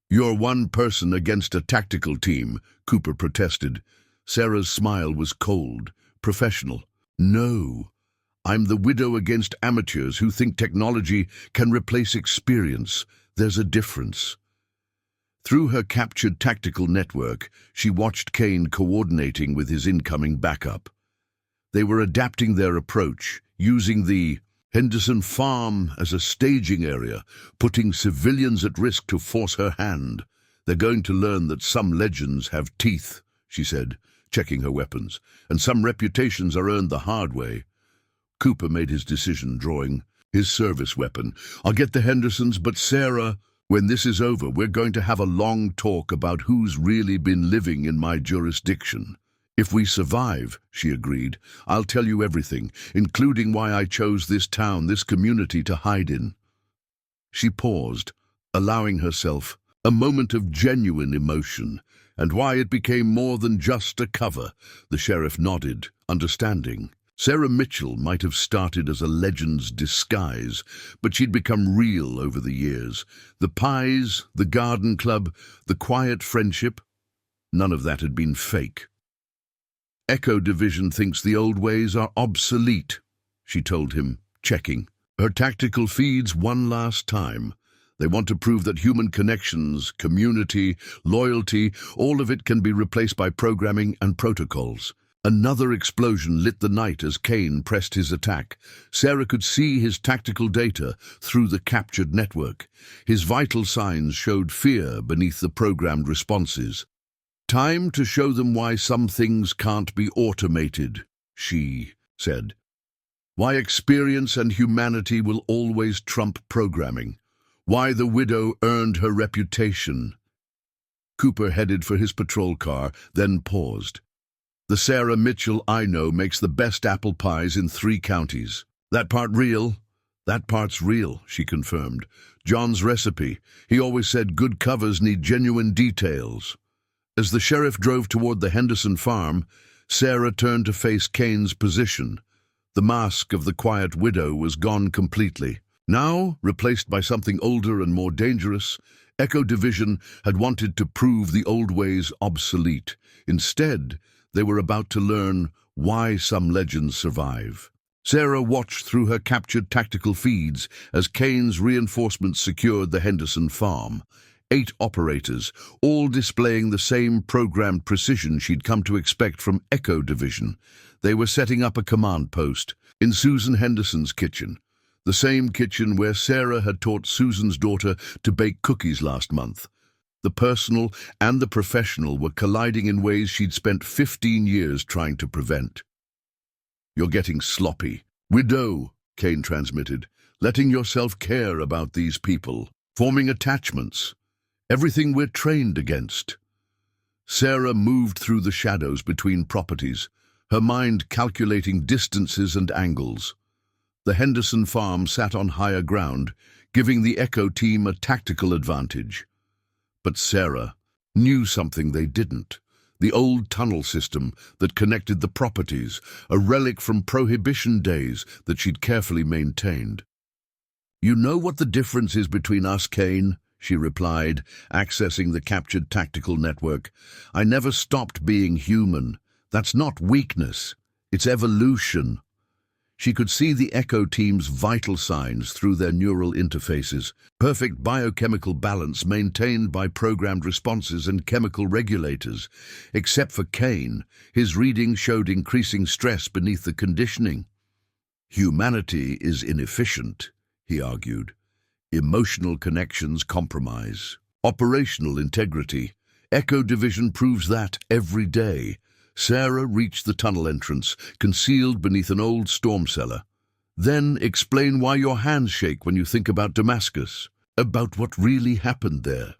You're one person against a tactical team, Cooper protested. Sarah's smile was cold, professional. No, I'm the widow against amateurs who think technology can replace experience. There's a difference. Through her captured tactical network, she watched Kane coordinating with his incoming backup. They were adapting their approach, using the Henderson farm as a staging area, putting civilians at risk to force her hand. "They're going to learn that some legends have teeth," she said, checking her weapons, "and some reputations are earned the hard way." Cooper made his decision, drawing his service weapon. "I'll get the Hendersons, but Sarah, when this is over, we're going to have a long talk about who's really been living in my jurisdiction." "If we survive," she agreed, "I'll tell you everything, including why I chose this town, this community to hide in." She paused, allowing herself a moment of genuine emotion, and why it became more than just a cover. The sheriff nodded, understanding. Sarah Mitchell might have started as a legend's disguise, but she'd become real over the years. The pies, the garden club, the quiet friendship, none of that had been fake. "Echo Division thinks the old ways are obsolete," she told him, checking her tactical feeds one last time. "They want to prove that human connections, community, loyalty, all of it can be replaced by programming and protocols." Another explosion lit the night as Kane pressed his attack. Sarah could see his tactical data through the captured network. His vital signs showed fear beneath the programmed responses. "Time to show them why some things can't be automated," she said. "Why experience and humanity will always trump programming. Why the widow earned her reputation." Cooper headed for his patrol car, then paused. "The Sarah Mitchell I know makes the best apple pies in 3 counties. That part real?" "That part's real," she confirmed. "John's recipe. He always said good covers need genuine details." As the sheriff drove toward the Henderson farm, Sarah turned to face Kane's position. The mask of the quiet widow was gone completely. Now, replaced by something older and more dangerous, Echo Division had wanted to prove the old ways obsolete. Instead, they were about to learn why some legends survive. Sarah watched through her captured tactical feeds as Kane's reinforcements secured the Henderson farm. 8 operators, all displaying the same programmed precision she'd come to expect from Echo Division. They were setting up a command post in Susan Henderson's kitchen, the same kitchen where Sarah had taught Susan's daughter to bake cookies last month. The personal and the professional were colliding in ways she'd spent 15 years trying to prevent. "You're getting sloppy. Widow," Kane transmitted, "letting yourself care about these people, forming attachments. Everything we're trained against." Sarah moved through the shadows between properties, her mind calculating distances and angles. The Henderson farm sat on higher ground, giving the Echo team a tactical advantage. But Sarah knew something they didn't. The old tunnel system that connected the properties, a relic from Prohibition days that she'd carefully maintained. "You know what the difference is between us, Kane?" she replied, accessing the captured tactical network. "I never stopped being human. That's not weakness, it's evolution." She could see the Echo team's vital signs through their neural interfaces, perfect biochemical balance maintained by programmed responses and chemical regulators. Except for Kane, his readings showed increasing stress beneath the conditioning. "Humanity is inefficient," he argued. "Emotional connections compromise. Operational integrity. Echo Division proves that every day." Sarah reached the tunnel entrance, concealed beneath an old storm cellar. "Then explain why your hands shake when you think about Damascus, about what really happened there."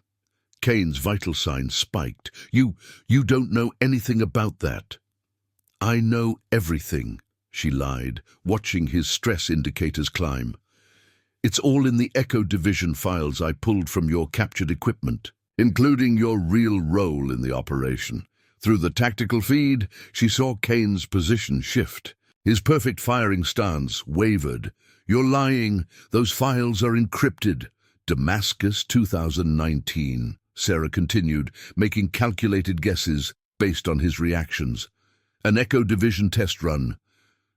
Kane's vital signs spiked. You don't know anything about that." "I know everything," she lied, watching his stress indicators climb. "It's all in the Echo Division files I pulled from your captured equipment, including your real role in the operation." Through the tactical feed, she saw Kane's position shift. His perfect firing stance wavered. "You're lying. Those files are encrypted." "Damascus 2019, Sarah continued, making calculated guesses based on his reactions. "An Echo Division test run.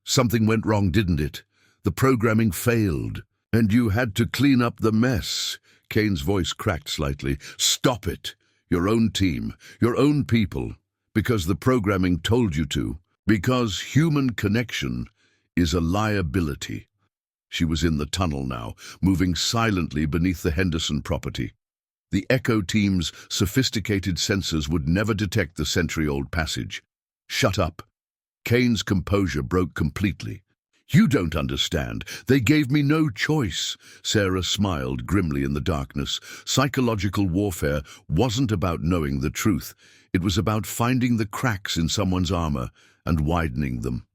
Something went wrong, didn't it? The programming failed, and you had to clean up the mess." Kane's voice cracked slightly. Stop it. Your own team, your own people, because the programming told you to, because human connection is a liability. She was in the tunnel now, moving silently beneath the Henderson property. The Echo team's sophisticated sensors would never detect the century-old passage. Shut up. Kane's composure broke completely. You don't understand. They gave me no choice. Sarah smiled grimly in the darkness. Psychological warfare wasn't about knowing the truth. It was about finding the cracks in someone's armor and widening them.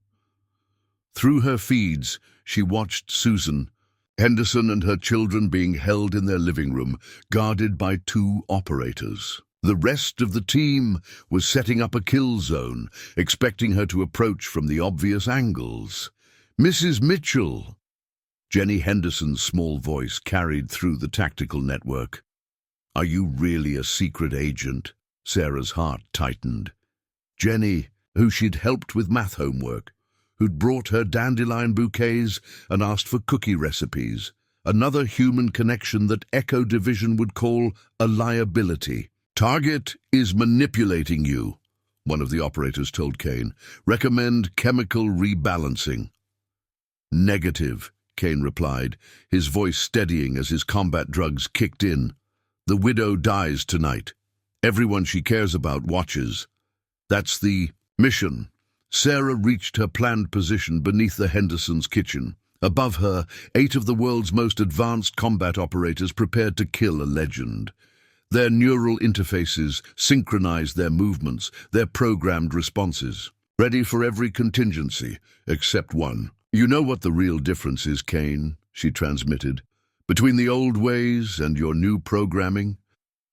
Through her feeds, she watched Susan, Henderson and her children being held in their living room, guarded by 2 operators. The rest of the team was setting up a kill zone, expecting her to approach from the obvious angles. Mrs. Mitchell! Jenny Henderson's small voice carried through the tactical network. Are you really a secret agent? Sarah's heart tightened. Jenny, who she'd helped with math homework, who'd brought her dandelion bouquets and asked for cookie recipes. Another human connection that Echo Division would call a liability. Target is manipulating you, one of the operators told Kane. Recommend chemical rebalancing. Negative, Kane replied, his voice steadying as his combat drugs kicked in. The widow dies tonight. Everyone she cares about watches. That's the mission. Sarah reached her planned position beneath the Hendersons' kitchen. Above her, 8 of the world's most advanced combat operators prepared to kill a legend. Their neural interfaces synchronized their movements, their programmed responses. Ready for every contingency, except one. You know what the real difference is, Kane, she transmitted. Between the old ways and your new programming?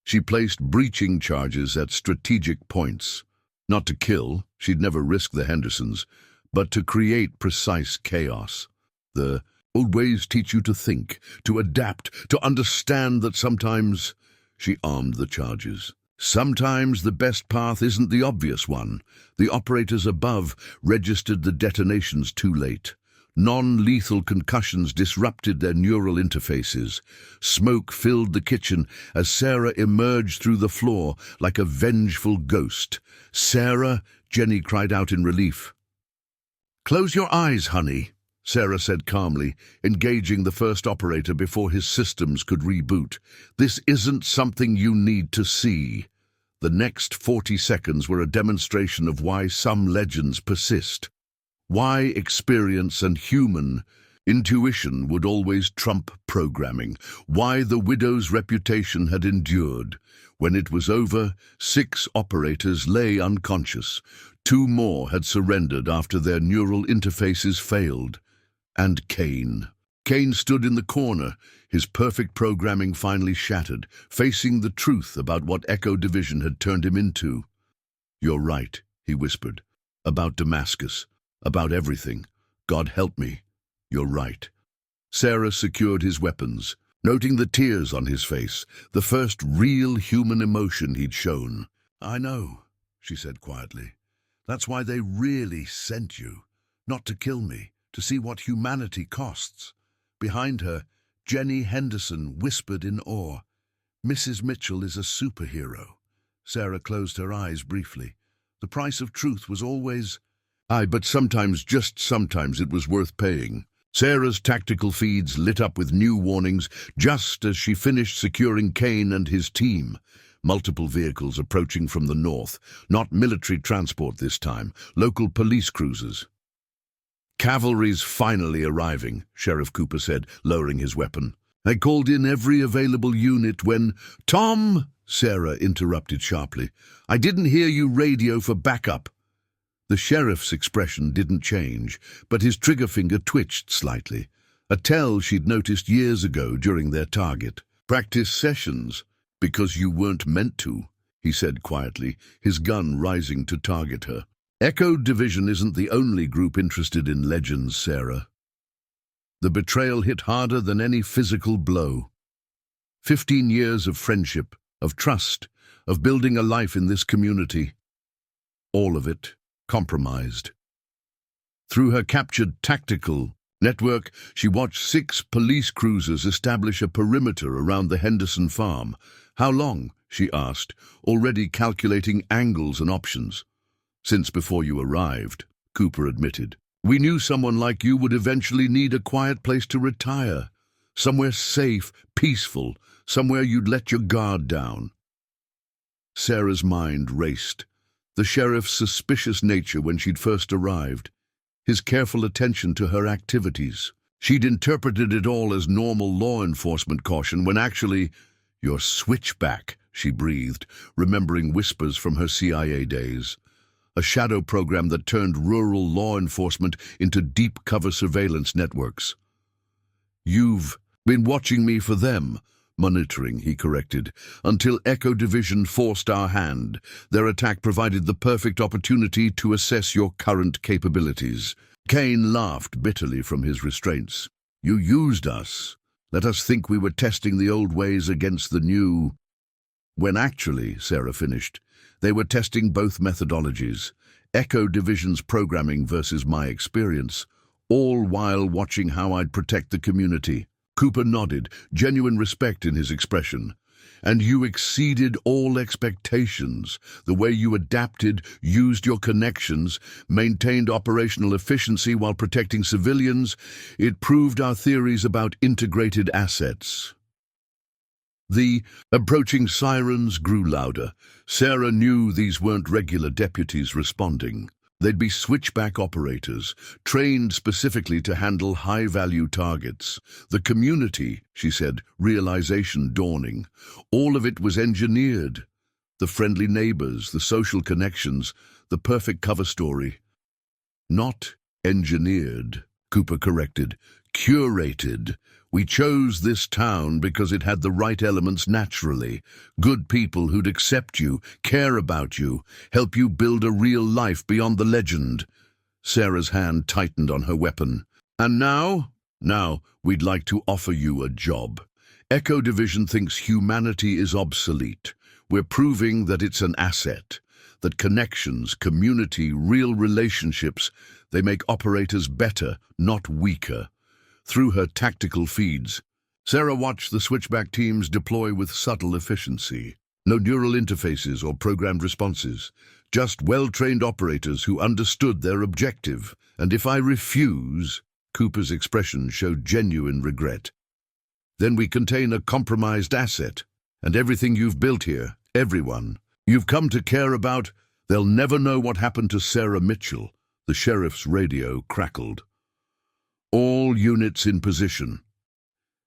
She placed breaching charges at strategic points. Not to kill, she'd never risk the Hendersons, but to create precise chaos. The old ways teach you to think, to adapt, to understand that sometimes... She armed the charges. Sometimes the best path isn't the obvious one. The operators above registered the detonations too late. Non-lethal concussions disrupted their neural interfaces. Smoke filled the kitchen as Sarah emerged through the floor like a vengeful ghost. Sarah, Jenny cried out in relief. Close your eyes, honey, Sarah said calmly, engaging the first operator before his systems could reboot. This isn't something you need to see. The next 40 seconds were a demonstration of why some legends persist. Why experience and human intuition would always trump programming. Why the widow's reputation had endured. When it was over, 6 operators lay unconscious. 2 more had surrendered after their neural interfaces failed. And Kane. Kane stood in the corner, his perfect programming finally shattered, facing the truth about what Echo Division had turned him into. You're right, he whispered. About Damascus. About everything. God help me. You're right. Sarah secured his weapons, noting the tears on his face, the first real human emotion he'd shown. I know, she said quietly. That's why they really sent you. Not to kill me, to see what humanity costs. Behind her, Jenny Henderson whispered in awe. Mrs. Mitchell is a superhero. Sarah closed her eyes briefly. The price of truth was always... Aye, but sometimes, just sometimes, it was worth paying. Sarah's tactical feeds lit up with new warnings just as she finished securing Kane and his team. Multiple vehicles approaching from the north, not military transport this time, local police cruisers. Cavalry's finally arriving, Sheriff Cooper said, lowering his weapon. They called in every available unit when... Tom, Sarah interrupted sharply. I didn't hear you radio for backup. The sheriff's expression didn't change, but his trigger finger twitched slightly, a tell she'd noticed years ago during their target. Practice sessions, because you weren't meant to, he said quietly, his gun rising to target her. Echo Division isn't the only group interested in legends, Sarah. The betrayal hit harder than any physical blow. 15 years of friendship, of trust, of building a life in this community. All of it compromised. Through her captured tactical Network, she watched 6 police cruisers establish a perimeter around the Henderson farm. How long? She asked, already calculating angles and options. Since before you arrived, Cooper admitted. We knew someone like you would eventually need a quiet place to retire. Somewhere safe, peaceful, somewhere you'd let your guard down. Sarah's mind raced. The sheriff's suspicious nature when she'd first arrived. His careful attention to her activities. She'd interpreted it all as normal law enforcement caution when actually, "Your switchback," she breathed, remembering whispers from her CIA days. A shadow program that turned rural law enforcement into deep cover surveillance networks. You've been watching me for them. Monitoring, he corrected, until Echo Division forced our hand. Their attack provided the perfect opportunity to assess your current capabilities. Kane laughed bitterly from his restraints. You used us. Let us think we were testing the old ways against the new. When actually, Sarah finished, they were testing both methodologies. Echo Division's programming versus my experience, all while watching how I'd protect the community. Cooper nodded, genuine respect in his expression. And you exceeded all expectations. The way you adapted, used your connections, maintained operational efficiency while protecting civilians, it proved our theories about integrated assets. The approaching sirens grew louder. Sarah knew these weren't regular deputies responding. They'd be switchback operators, trained specifically to handle high-value targets. The community, she said, realization dawning. All of it was engineered. The friendly neighbors, the social connections, the perfect cover story. Not engineered, Cooper corrected. Curated. We chose this town because it had the right elements naturally. Good people who'd accept you, care about you, help you build a real life beyond the legend. Sarah's hand tightened on her weapon. And now? Now, we'd like to offer you a job. Echo Division thinks humanity is obsolete. We're proving that it's an asset. That connections, community, real relationships, they make operators better, not weaker. Through her tactical feeds, Sarah watched the switchback teams deploy with subtle efficiency. No neural interfaces or programmed responses, just well-trained operators who understood their objective. And if I refuse, Cooper's expression showed genuine regret. Then we contain a compromised asset, and everything you've built here, everyone, you've come to care about, they'll never know what happened to Sarah Mitchell. The sheriff's radio crackled. All units in position.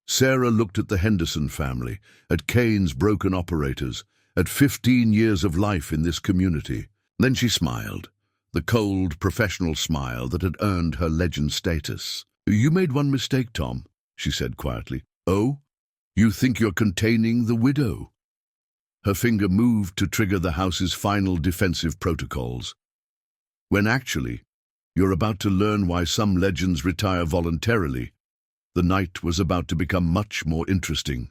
Sarah looked at the Henderson family, at Kane's broken operators, at 15 years of life in this community. Then she smiled, the cold, professional smile that had earned her legend status. You made one mistake, Tom, she said quietly. Oh? You think you're containing the widow? Her finger moved to trigger the house's final defensive protocols. When actually, you're about to learn why some legends retire voluntarily. The night was about to become much more interesting.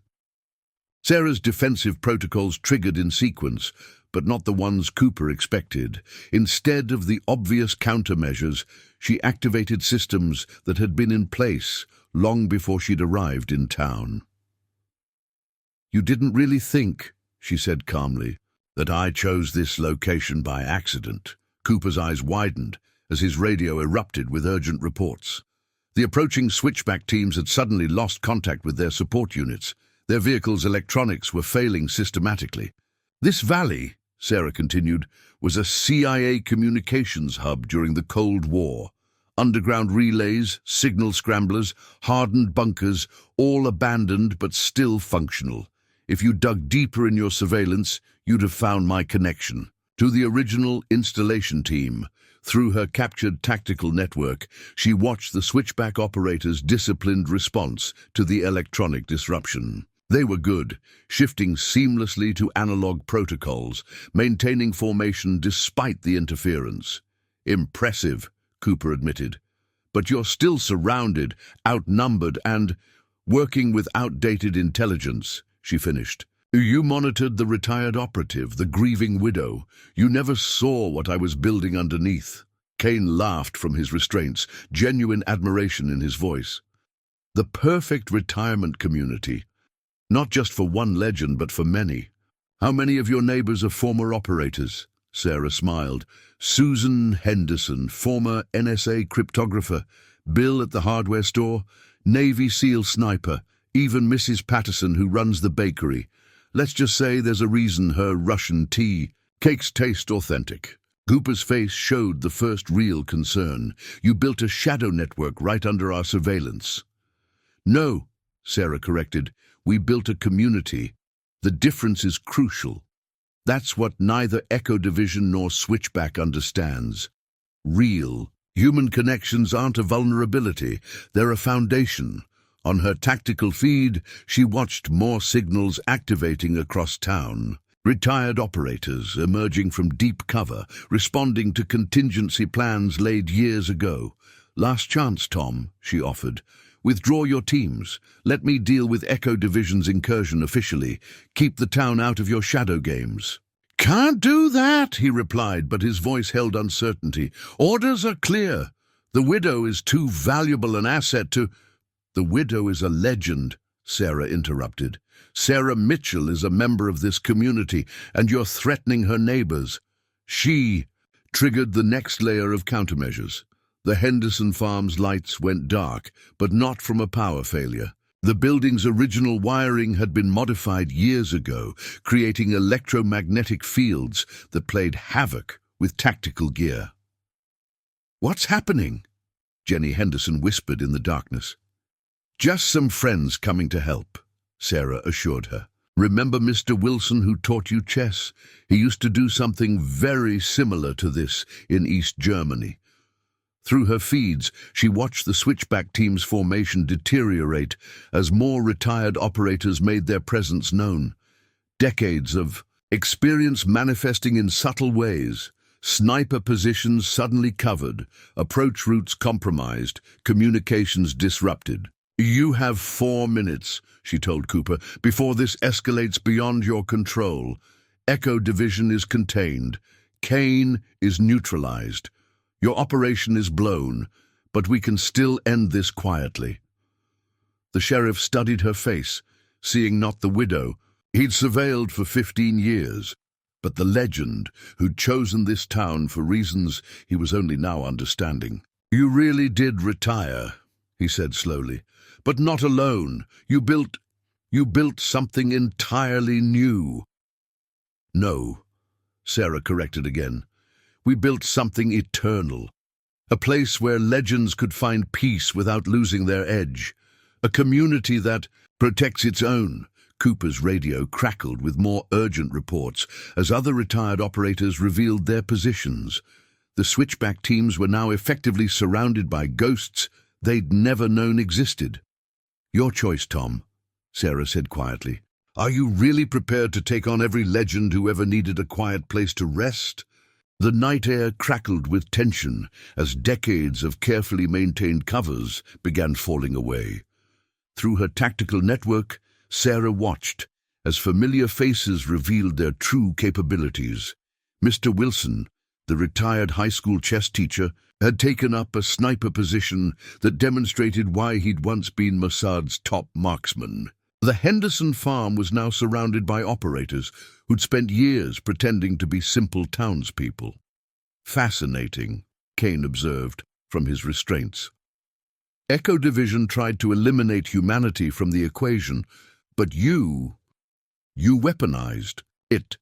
Sarah's defensive protocols triggered in sequence, but not the ones Cooper expected. Instead of the obvious countermeasures, she activated systems that had been in place long before she'd arrived in town. You didn't really think, she said calmly, that I chose this location by accident. Cooper's eyes widened as his radio erupted with urgent reports. The approaching switchback teams had suddenly lost contact with their support units. Their vehicles' electronics were failing systematically. This valley, Sarah continued, was a CIA communications hub during the Cold War. Underground relays, signal scramblers, hardened bunkers, all abandoned but still functional. If you dug deeper in your surveillance, you'd have found my connection to the original installation team. Through her captured tactical network, she watched the switchback operators' disciplined response to the electronic disruption. They were good, shifting seamlessly to analog protocols, maintaining formation despite the interference. Impressive, Cooper admitted. But you're still surrounded, outnumbered, and working with outdated intelligence, she finished. You monitored the retired operative, the grieving widow. You never saw what I was building underneath. Kane laughed from his restraints, genuine admiration in his voice. The perfect retirement community, not just for one legend, but for many. How many of your neighbors are former operators? Sarah smiled. Susan Henderson, former NSA cryptographer. Bill at the hardware store. Navy SEAL sniper. Even Mrs. Patterson, who runs the bakery. Let's just say there's a reason her Russian tea cakes taste authentic. Cooper's face showed the first real concern. You built a shadow network right under our surveillance. No, Sarah corrected. We built a community. The difference is crucial. That's what neither Echo Division nor Switchback understands. Real, human connections aren't a vulnerability, they're a foundation. On her tactical feed, she watched more signals activating across town. Retired operators emerging from deep cover, responding to contingency plans laid years ago. Last chance, Tom, she offered. Withdraw your teams. Let me deal with Echo Division's incursion officially. Keep the town out of your shadow games. Can't do that, he replied, but his voice held uncertainty. Orders are clear. The widow is too valuable an asset to... The widow is a legend, Sarah interrupted. Sarah Mitchell is a member of this community, and you're threatening her neighbors. She triggered the next layer of countermeasures. The Henderson Farms lights went dark, but not from a power failure. The building's original wiring had been modified years ago, creating electromagnetic fields that played havoc with tactical gear. What's happening? Jenny Henderson whispered in the darkness. Just some friends coming to help, Sarah assured her. Remember Mr. Wilson who taught you chess? He used to do something very similar to this in East Germany. Through her feeds, she watched the Switchback team's formation deteriorate as more retired operators made their presence known. Decades of experience manifesting in subtle ways. Sniper positions suddenly covered, approach routes compromised, communications disrupted. You have 4 minutes, she told Cooper, before this escalates beyond your control. Echo Division is contained. Kane is neutralized. Your operation is blown, but we can still end this quietly. The sheriff studied her face, seeing not the widow he'd surveilled for 15 years, but the legend who'd chosen this town for reasons he was only now understanding. You really did retire, he said slowly, but not alone. You built something entirely new. No, Sarah corrected again. We built something eternal, a place where legends could find peace without losing their edge, a community that protects its own. Cooper's radio crackled with more urgent reports as other retired operators revealed their positions. The Switchback teams were now effectively surrounded by ghosts they'd never known existed. Your choice, Tom, Sarah said quietly. Are you really prepared to take on every legend who ever needed a quiet place to rest? The night air crackled with tension as decades of carefully maintained covers began falling away. Through her tactical network, Sarah watched as familiar faces revealed their true capabilities. Mr. Wilson, the retired high school chess teacher, had taken up a sniper position that demonstrated why he'd once been Mossad's top marksman. The Henderson farm was now surrounded by operators who'd spent years pretending to be simple townspeople. Fascinating, Kane observed from his restraints. Echo Division tried to eliminate humanity from the equation, but you weaponized it,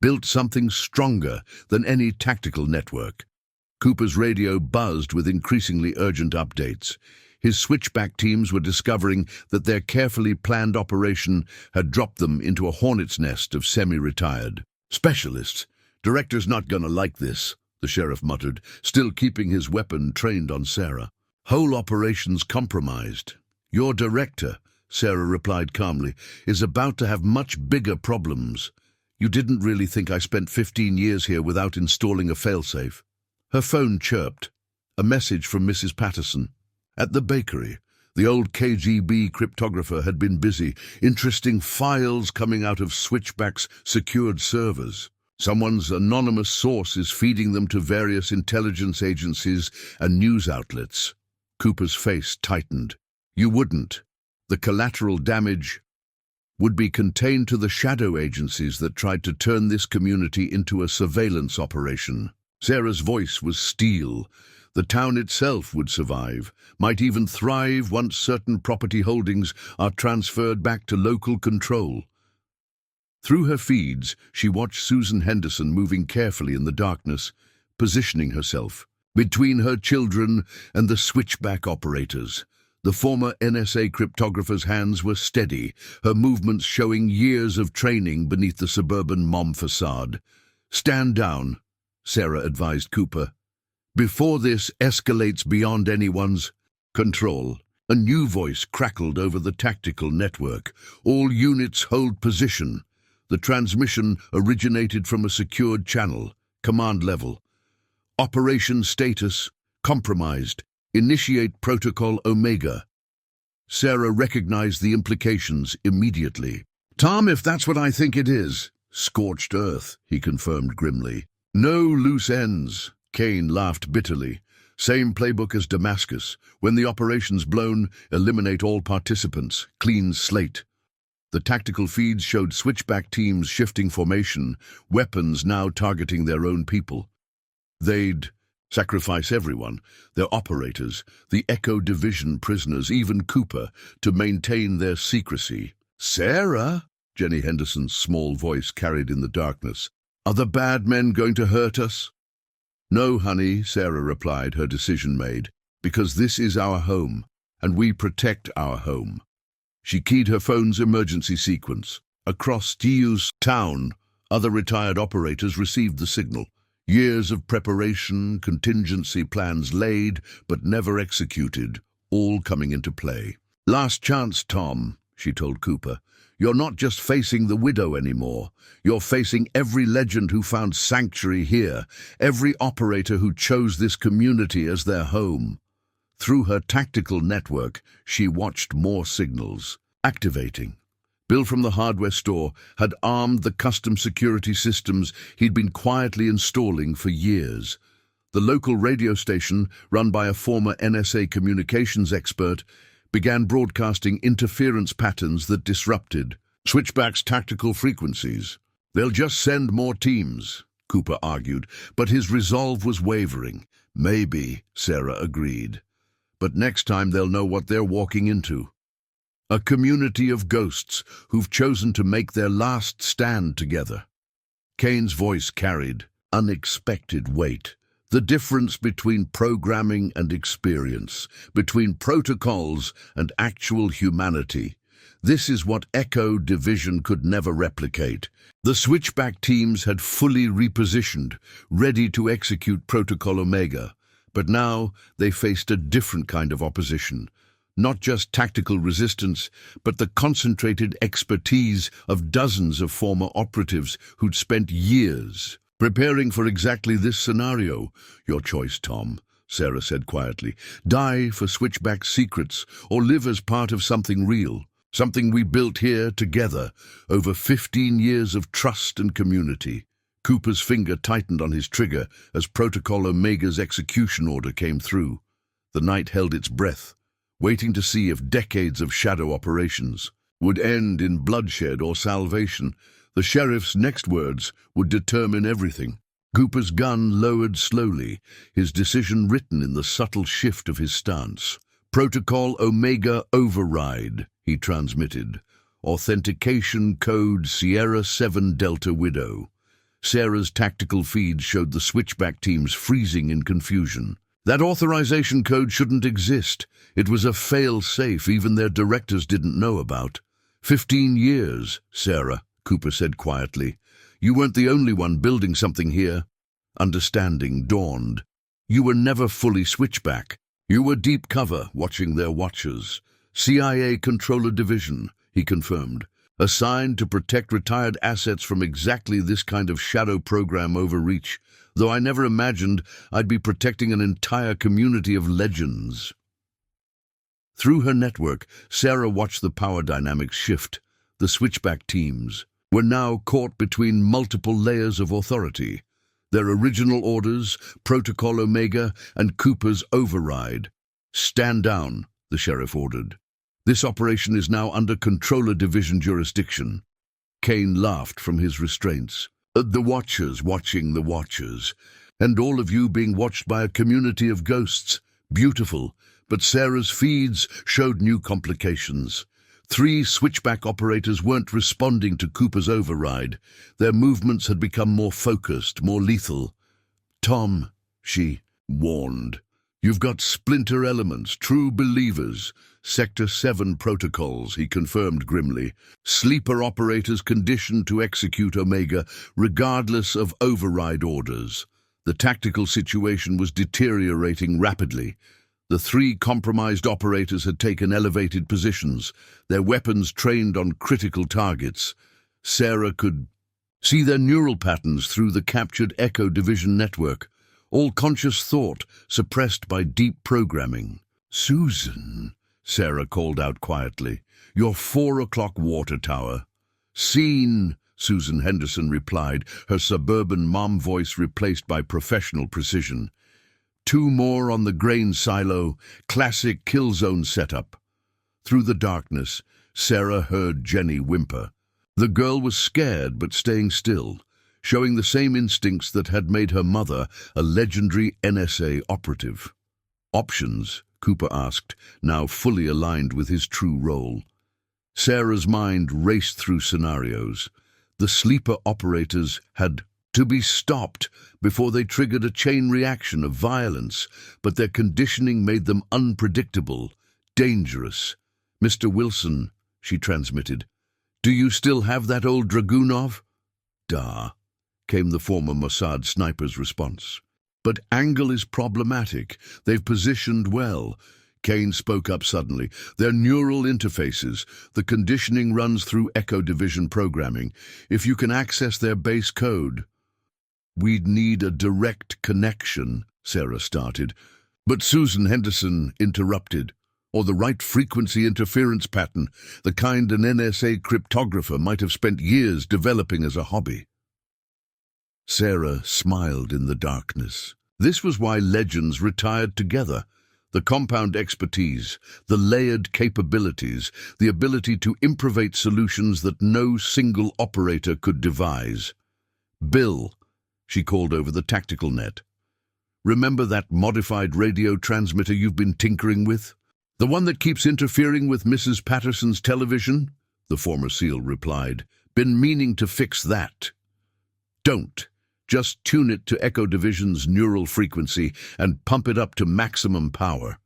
built something stronger than any tactical network. Cooper's radio buzzed with increasingly urgent updates. His Switchback teams were discovering that their carefully planned operation had dropped them into a hornet's nest of semi-retired specialists. Director's not gonna like this, the sheriff muttered, still keeping his weapon trained on Sarah. Whole operation's compromised. Your director, Sarah replied calmly, is about to have much bigger problems. You didn't really think I spent 15 years here without installing a failsafe. Her phone chirped. A message from Mrs. Patterson. At the bakery, the old KGB cryptographer had been busy, interesting files coming out of Switchback's secured servers. Someone's anonymous source is feeding them to various intelligence agencies and news outlets. Cooper's face tightened. You wouldn't. The collateral damage would be contained to the shadow agencies that tried to turn this community into a surveillance operation. Sarah's voice was steel. The town itself would survive, might even thrive once certain property holdings are transferred back to local control. Through her feeds, she watched Susan Henderson moving carefully in the darkness, positioning herself between her children and the switchback operators. The former NSA cryptographer's hands were steady, her movements showing years of training beneath the suburban mom facade. Stand down, Sarah advised Cooper, before this escalates beyond anyone's control. A new voice crackled over the tactical network. All units hold position. The transmission originated from a secured channel, command level. Operation status compromised. Initiate Protocol Omega. Sarah recognized the implications immediately. Tom, if that's what I think it is. Scorched earth, he confirmed grimly. No loose ends. Kane laughed bitterly. Same playbook as Damascus. When the operation's blown, eliminate all participants. Clean slate. The tactical feeds showed switchback teams shifting formation, weapons now targeting their own people. They'd sacrifice everyone, their operators, the Echo Division prisoners, even Cooper, to maintain their secrecy. Sarah, Jenny Henderson's small voice carried in the darkness, are the bad men going to hurt us? No, honey, Sarah replied, her decision made, because this is our home, and we protect our home. She keyed her phone's emergency sequence. Across Diu's town, other retired operators received the signal. Years of preparation, contingency plans laid, but never executed, all coming into play. Last chance, Tom, she told Cooper. You're not just facing the widow anymore. You're facing every legend who found sanctuary here, every operator who chose this community as their home. Through her tactical network, she watched more signals, activating. Bill from the hardware store had armed the custom security systems he'd been quietly installing for years. The local radio station, run by a former NSA communications expert, began broadcasting interference patterns that disrupted Switchback's tactical frequencies. They'll just send more teams, Cooper argued, but his resolve was wavering. Maybe, Sarah agreed. But next time they'll know what they're walking into. A community of ghosts who've chosen to make their last stand together. Kane's voice carried unexpected weight. The difference between programming and experience, between protocols and actual humanity. This is what Echo Division could never replicate. The switchback teams had fully repositioned, ready to execute Protocol Omega. But now they faced a different kind of opposition. Not just tactical resistance, but the concentrated expertise of dozens of former operatives who'd spent years preparing for exactly this scenario. Your choice, Tom, Sarah said quietly. Die for Switchback secrets, or live as part of something real, something we built here together, over 15 years of trust and community. Cooper's finger tightened on his trigger as Protocol Omega's execution order came through. The night held its breath, waiting to see if decades of shadow operations would end in bloodshed or salvation. The sheriff's next words would determine everything. Cooper's gun lowered slowly, his decision written in the subtle shift of his stance. Protocol Omega override, he transmitted. Authentication code Sierra 7 Delta Widow. Sarah's tactical feeds showed the switchback teams freezing in confusion. That authorization code shouldn't exist. It was a fail-safe even their directors didn't know about. 15 years, Sarah, Cooper said quietly. You weren't the only one building something here. Understanding dawned. You were never fully switchback. You were deep cover, watching their watchers. CIA Controller Division, he confirmed. Assigned to protect retired assets from exactly this kind of shadow program overreach, though I never imagined I'd be protecting an entire community of legends. Through her network, Sarah watched the power dynamics shift. The switchback teams, were now caught between multiple layers of authority. Their original orders, Protocol Omega and Cooper's override. "Stand down," the sheriff ordered. "This operation is now under Controller Division jurisdiction." Kane laughed from his restraints. "The Watchers watching the Watchers. And all of you being watched by a community of ghosts. Beautiful. But Sarah's feeds showed new complications. 3 switchback operators weren't responding to Cooper's override. Their movements had become more focused, more lethal. "Tom," she warned, "you've got splinter elements, true believers. Sector 7 protocols," he confirmed grimly. "Sleeper operators conditioned to execute Omega, regardless of override orders." The tactical situation was deteriorating rapidly. The 3 compromised operators had taken elevated positions, their weapons trained on critical targets. Sarah could see their neural patterns through the captured Echo Division network, all conscious thought suppressed by deep programming. "Susan," Sarah called out quietly, "your 4 o'clock water tower." "Seen," Susan Henderson replied, her suburban mom voice replaced by professional precision. 2 more on the grain silo, classic kill zone setup." Through the darkness, Sarah heard Jenny whimper. The girl was scared but staying still, showing the same instincts that had made her mother a legendary NSA operative. "Options?" Cooper asked, now fully aligned with his true role. Sarah's mind raced through scenarios. The sleeper operators had to be stopped before they triggered a chain reaction of violence, but their conditioning made them unpredictable, dangerous. "Mr. Wilson," she transmitted, "do you still have that old Dragunov?" "Da," came the former Mossad sniper's response. "But angle is problematic. They've positioned well." Kane spoke up suddenly. "Their neural interfaces. The conditioning runs through Echo Division programming. If you can access their base code." "We'd need a direct connection," Sarah started. But Susan Henderson interrupted. "Or the right frequency interference pattern, the kind an NSA cryptographer might have spent years developing as a hobby." Sarah smiled in the darkness. This was why legends retired together. The compound expertise, the layered capabilities, the ability to improvise solutions that no single operator could devise. "Bill," she called over the tactical net. "Remember that modified radio transmitter you've been tinkering with? The one that keeps interfering with Mrs. Patterson's television?" The former SEAL replied. "Been meaning to fix that." "Don't. Just tune it to Echo Division's neural frequency and pump it up to maximum power."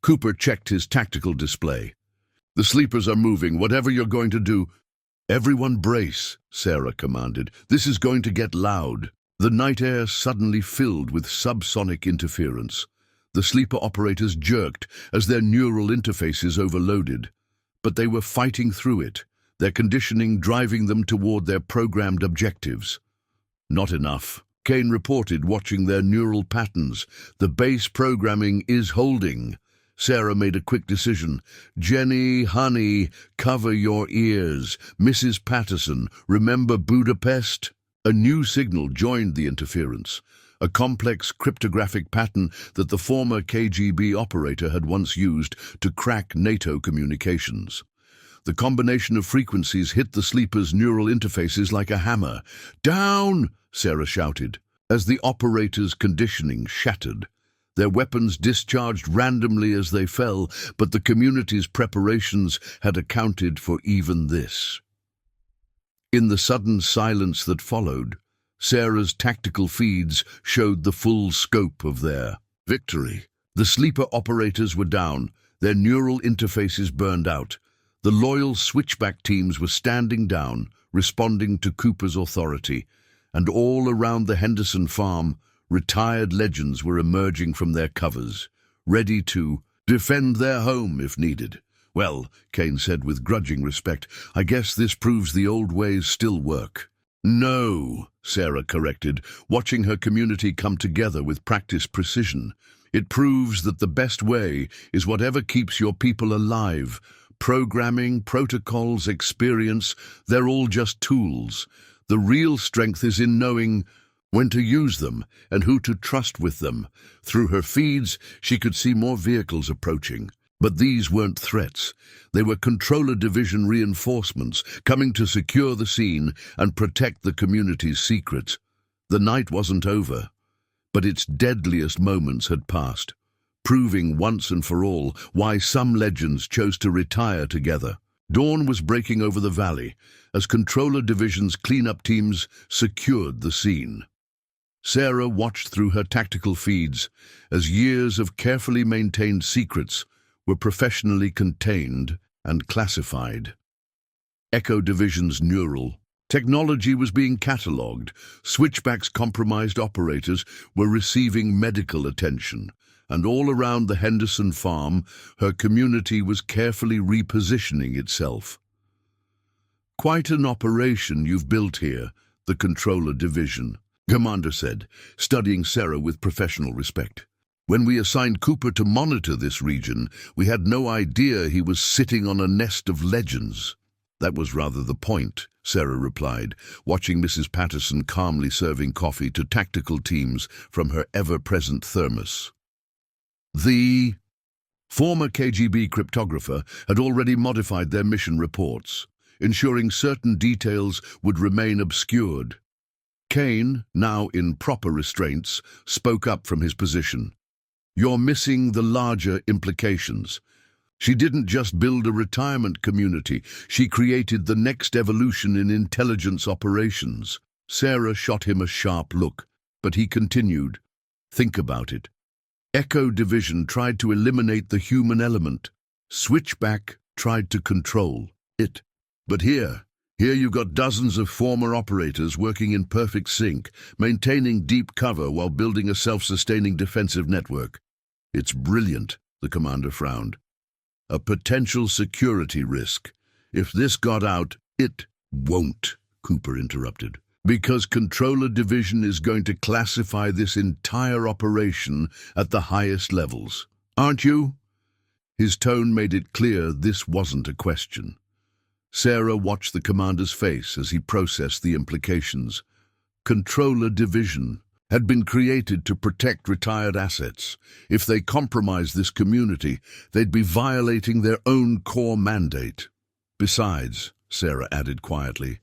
Cooper checked his tactical display. "The sleepers are moving, whatever you're going to do." "Everyone brace," Sarah commanded. "This is going to get loud." The night air suddenly filled with subsonic interference. The sleeper operators jerked as their neural interfaces overloaded. But they were fighting through it, their conditioning driving them toward their programmed objectives. "Not enough," Kane reported, watching their neural patterns. "The base programming is holding." Sarah made a quick decision. "Jenny, honey, cover your ears. Mrs. Patterson, remember Budapest?" A new signal joined the interference, a complex cryptographic pattern that the former KGB operator had once used to crack NATO communications. The combination of frequencies hit the sleeper's neural interfaces like a hammer. "Down!" Sarah shouted. As the operator's conditioning shattered, their weapons discharged randomly as they fell, but the community's preparations had accounted for even this. In the sudden silence that followed, Sarah's tactical feeds showed the full scope of their victory. The sleeper operators were down, their neural interfaces burned out. The loyal switchback teams were standing down, responding to Cooper's authority, and all around the Henderson farm, retired legends were emerging from their covers, ready to defend their home if needed. "Well," Kane said with grudging respect, "I guess this proves the old ways still work." "No," Sarah corrected, watching her community come together with practiced precision. "It proves that the best way is whatever keeps your people alive. Programming, protocols, experience, they're all just tools. The real strength is in knowing when to use them and who to trust with them. Through her feeds, she could see more vehicles approaching. But these weren't threats. They were Controller Division reinforcements coming to secure the scene and protect the community's secrets. The night wasn't over, but its deadliest moments had passed, proving once and for all why some legends chose to retire together. Dawn was breaking over the valley as Controller Division's cleanup teams secured the scene. Sarah watched through her tactical feeds as years of carefully maintained secrets were professionally contained and classified. Echo Division's neural technology was being catalogued. Switchback's compromised operators were receiving medical attention, and all around the Henderson farm, her community was carefully repositioning itself. "Quite an operation you've built here," the Controller Division commander said, studying Sarah with professional respect. "When we assigned Cooper to monitor this region, we had no idea he was sitting on a nest of legends." "That was rather the point," Sarah replied, watching Mrs. Patterson calmly serving coffee to tactical teams from her ever-present thermos. The former KGB cryptographer had already modified their mission reports, ensuring certain details would remain obscured. Kane, now in proper restraints, spoke up from his position. "You're missing the larger implications. She didn't just build a retirement community, she created the next evolution in intelligence operations." Sarah shot him a sharp look, but he continued. "Think about it. Echo Division tried to eliminate the human element. Switchback tried to control it. But here you got dozens of former operators working in perfect sync, maintaining deep cover while building a self-sustaining defensive network. It's brilliant," the commander frowned. "A potential security risk. If this got out, it won't," Cooper interrupted. "Because Controller Division is going to classify this entire operation at the highest levels. Aren't you?" His tone made it clear this wasn't a question. Sarah watched the commander's face as he processed the implications. Controller Division had been created to protect retired assets. If they compromised this community, they'd be violating their own core mandate. "Besides," Sarah added quietly,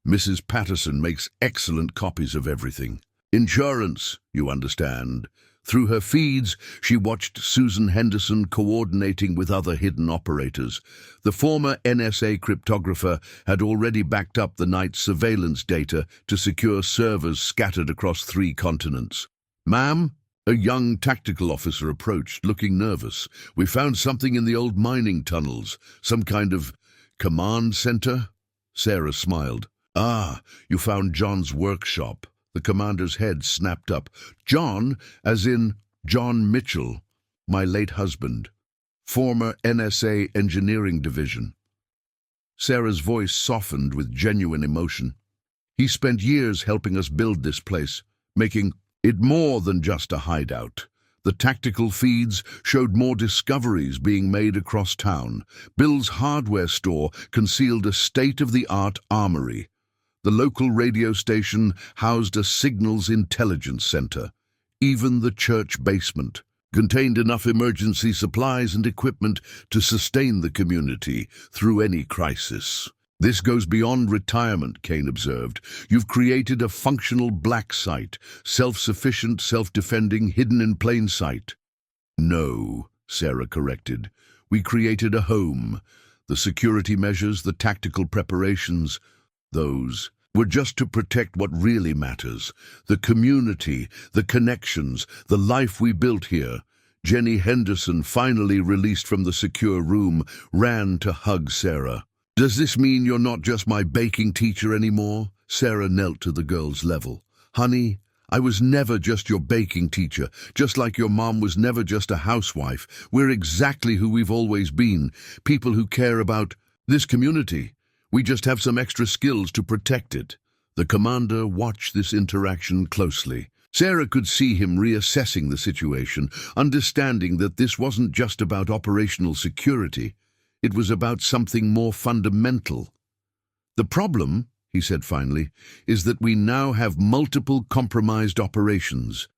"Mrs. Patterson makes excellent copies of everything. Insurance, you understand." Through her feeds, she watched Susan Henderson coordinating with other hidden operators. The former NSA cryptographer had already backed up the night's surveillance data to secure servers scattered across 3 continents. "Ma'am?" A young tactical officer approached, looking nervous. "We found something in the old mining tunnels. Some kind of command center?" Sarah smiled. "Ah, you found John's workshop." The commander's head snapped up. "John, as in John Mitchell, my late husband, former NSA Engineering Division." Sarah's voice softened with genuine emotion. "He spent years helping us build this place, making it more than just a hideout. The tactical feeds showed more discoveries being made across town. Bill's hardware store concealed a state-of-the-art armory. The local radio station housed a signals intelligence center. Even the church basement contained enough emergency supplies and equipment to sustain the community through any crisis. This goes beyond retirement, Kane observed. You've created a functional black site, self-sufficient, self-defending, hidden in plain sight. No, Sarah corrected. We created a home. The security measures, the tactical preparations, those were just to protect what really matters. The community, the connections, the life we built here. Jenny Henderson, finally released from the secure room, ran to hug Sarah. Does this mean you're not just my baking teacher anymore? Sarah knelt to the girl's level. Honey, I was never just your baking teacher, just like your mom was never just a housewife. We're exactly who we've always been, people who care about this community. We just have some extra skills to protect it. The commander watched this interaction closely. Sarah could see him reassessing the situation, understanding that this wasn't just about operational security. It was about something more fundamental. The problem, he said finally, is that we now have multiple compromised operations.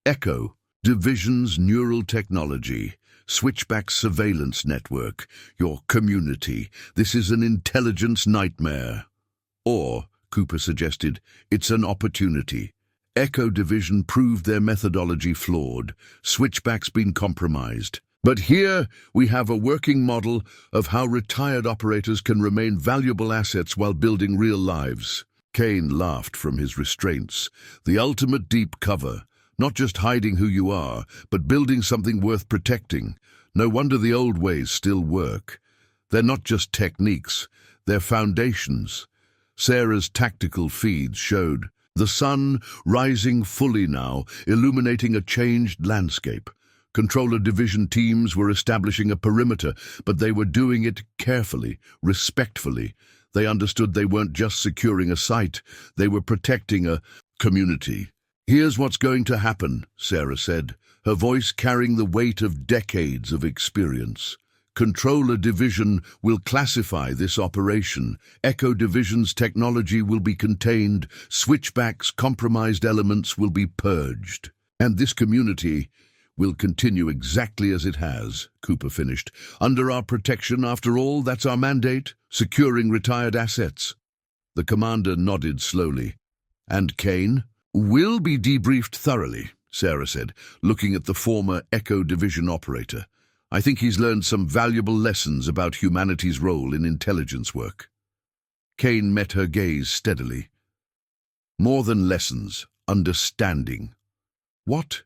Echo, Division's neural technology, Switchback surveillance network, your community. This is an intelligence nightmare. Or, Cooper suggested, it's an opportunity. Echo Division proved their methodology flawed. Switchback's been compromised. But here we have a working model of how retired operators can remain valuable assets while building real lives. Kane laughed from his restraints. The ultimate deep cover. Not just hiding who you are, but building something worth protecting. No wonder the old ways still work. They're not just techniques, they're foundations. Sarah's tactical feeds showed the sun rising fully now, illuminating a changed landscape. Controller division teams were establishing a perimeter, but they were doing it carefully, respectfully. They understood they weren't just securing a site, they were protecting a community. Here's what's going to happen, Sarah said, her voice carrying the weight of decades of experience. Controller Division will classify this operation. Echo Division's technology will be contained. Switchback's compromised elements will be purged. And this community will continue exactly as it has, Cooper finished. Under our protection, after all, that's our mandate, securing retired assets. The commander nodded slowly. And Kane? Will be debriefed thoroughly, Sarah said, looking at the former Echo Division operator. I think he's learned some valuable lessons about humanity's role in intelligence work. Kane met her gaze steadily. More than lessons, understanding. What?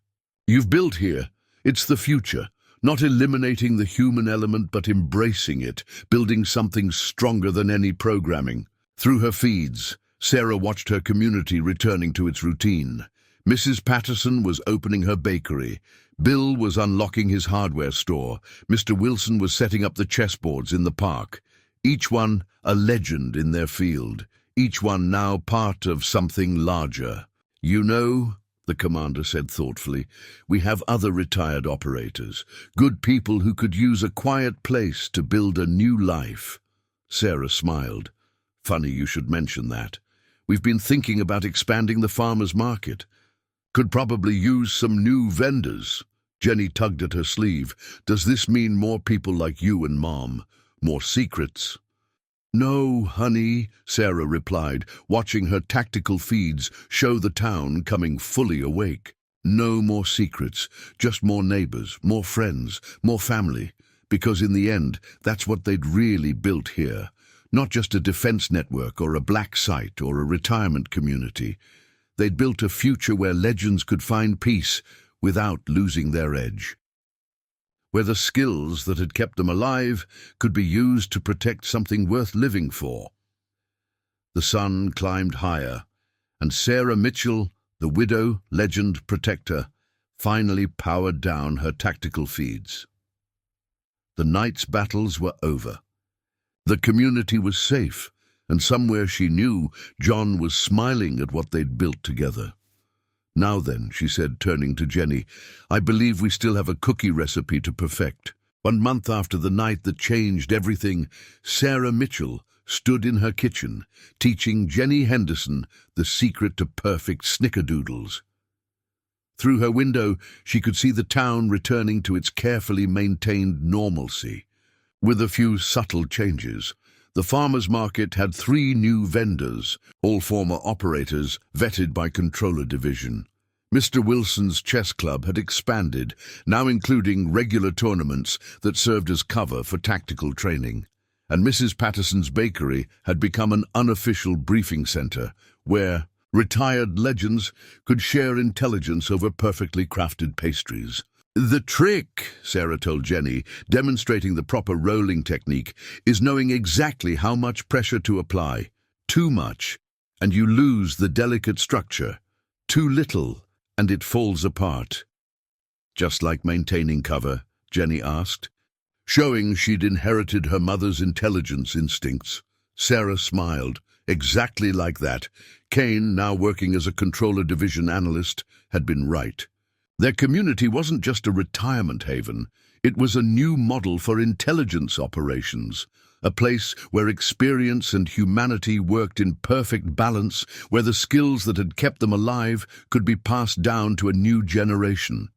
You've built here. It's the future. Not eliminating the human element, but embracing it, building something stronger than any programming. Through her feeds, Sarah watched her community returning to its routine. Mrs. Patterson was opening her bakery. Bill was unlocking his hardware store. Mr. Wilson was setting up the chessboards in the park. Each one a legend in their field. Each one now part of something larger. You know, the commander said thoughtfully, we have other retired operators. Good people who could use a quiet place to build a new life. Sarah smiled. Funny you should mention that. We've been thinking about expanding the farmers' market. Could probably use some new vendors. Jenny tugged at her sleeve. Does this mean more people like you and Mom? More secrets? No, honey, Sarah replied, watching her tactical feeds show the town coming fully awake. No more secrets, just more neighbors, more friends, more family. Because in the end, that's what they'd really built here. Not just a defense network or a black site or a retirement community. They'd built a future where legends could find peace without losing their edge. Where the skills that had kept them alive could be used to protect something worth living for. The sun climbed higher, and Sarah Mitchell, the widow, legend protector, finally powered down her tactical feeds. The night's battles were over. The community was safe, and somewhere she knew John was smiling at what they'd built together. Now then, she said, turning to Jenny, I believe we still have a cookie recipe to perfect. 1 month after the night that changed everything, Sarah Mitchell stood in her kitchen, teaching Jenny Henderson the secret to perfect snickerdoodles. Through her window, she could see the town returning to its carefully maintained normalcy. With a few subtle changes, the farmers' market had 3 new vendors, all former operators vetted by Controller Division. Mr. Wilson's chess club had expanded, now including regular tournaments that served as cover for tactical training. And Mrs. Patterson's bakery had become an unofficial briefing center, where retired legends could share intelligence over perfectly crafted pastries. The trick, Sarah told Jenny, demonstrating the proper rolling technique, is knowing exactly how much pressure to apply. Too much, and you lose the delicate structure. Too little, and it falls apart. Just like maintaining cover, Jenny asked. Showing she'd inherited her mother's intelligence instincts. Sarah smiled. Exactly like that. Kane, now working as a Controller Division analyst, had been right. Their community wasn't just a retirement haven, it was a new model for intelligence operations, a place where experience and humanity worked in perfect balance, where the skills that had kept them alive could be passed down to a new generation.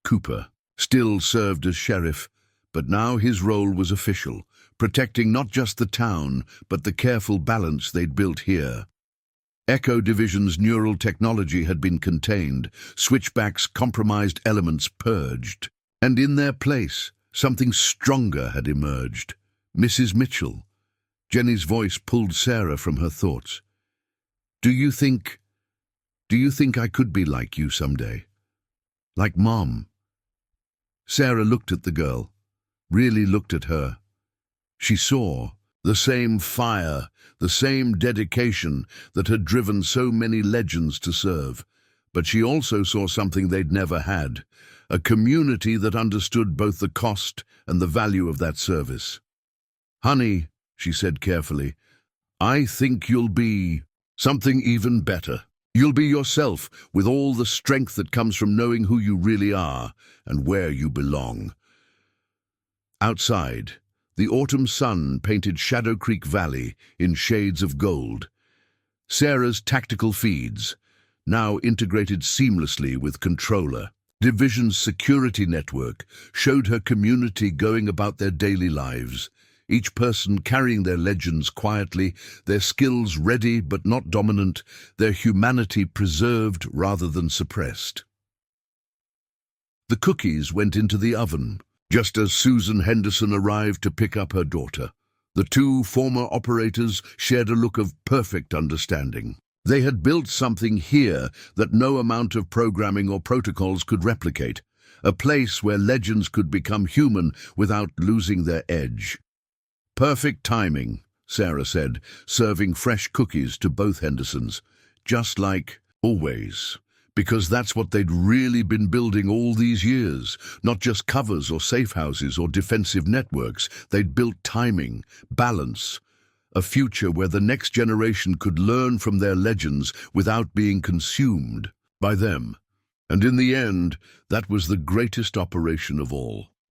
Cooper still served as sheriff, but now his role was official, protecting not just the town, but the careful balance they'd built here. Echo Division's neural technology had been contained, Switchback's compromised elements purged, and in their place, something stronger had emerged. Mrs. Mitchell. Jenny's voice pulled Sarah from her thoughts. Do you think I could be like you someday? Like Mom? Sarah looked at the girl, really looked at her. She saw the same fire, the same dedication that had driven so many legends to serve. But she also saw something they'd never had, a community that understood both the cost and the value of that service. Honey, she said carefully, I think you'll be something even better. You'll be yourself, with all the strength that comes from knowing who you really are and where you belong. Outside, the autumn sun painted Shadow Creek Valley in shades of gold. Sarah's tactical feeds, now integrated seamlessly with Controller, Division's security network, showed her community going about their daily lives, each person carrying their legends quietly, their skills ready but not dominant, their humanity preserved rather than suppressed. The cookies went into the oven, just as Susan Henderson arrived to pick up her daughter. The two former operators shared a look of perfect understanding. They had built something here that no amount of programming or protocols could replicate, a place where legends could become human without losing their edge. Perfect timing, Sarah said, serving fresh cookies to both Hendersons, just like always. Because that's what they'd really been building all these years, not just covers or safe houses or defensive networks. They'd built timing, balance, a future where the next generation could learn from their legends without being consumed by them. And in the end, that was the greatest operation of all.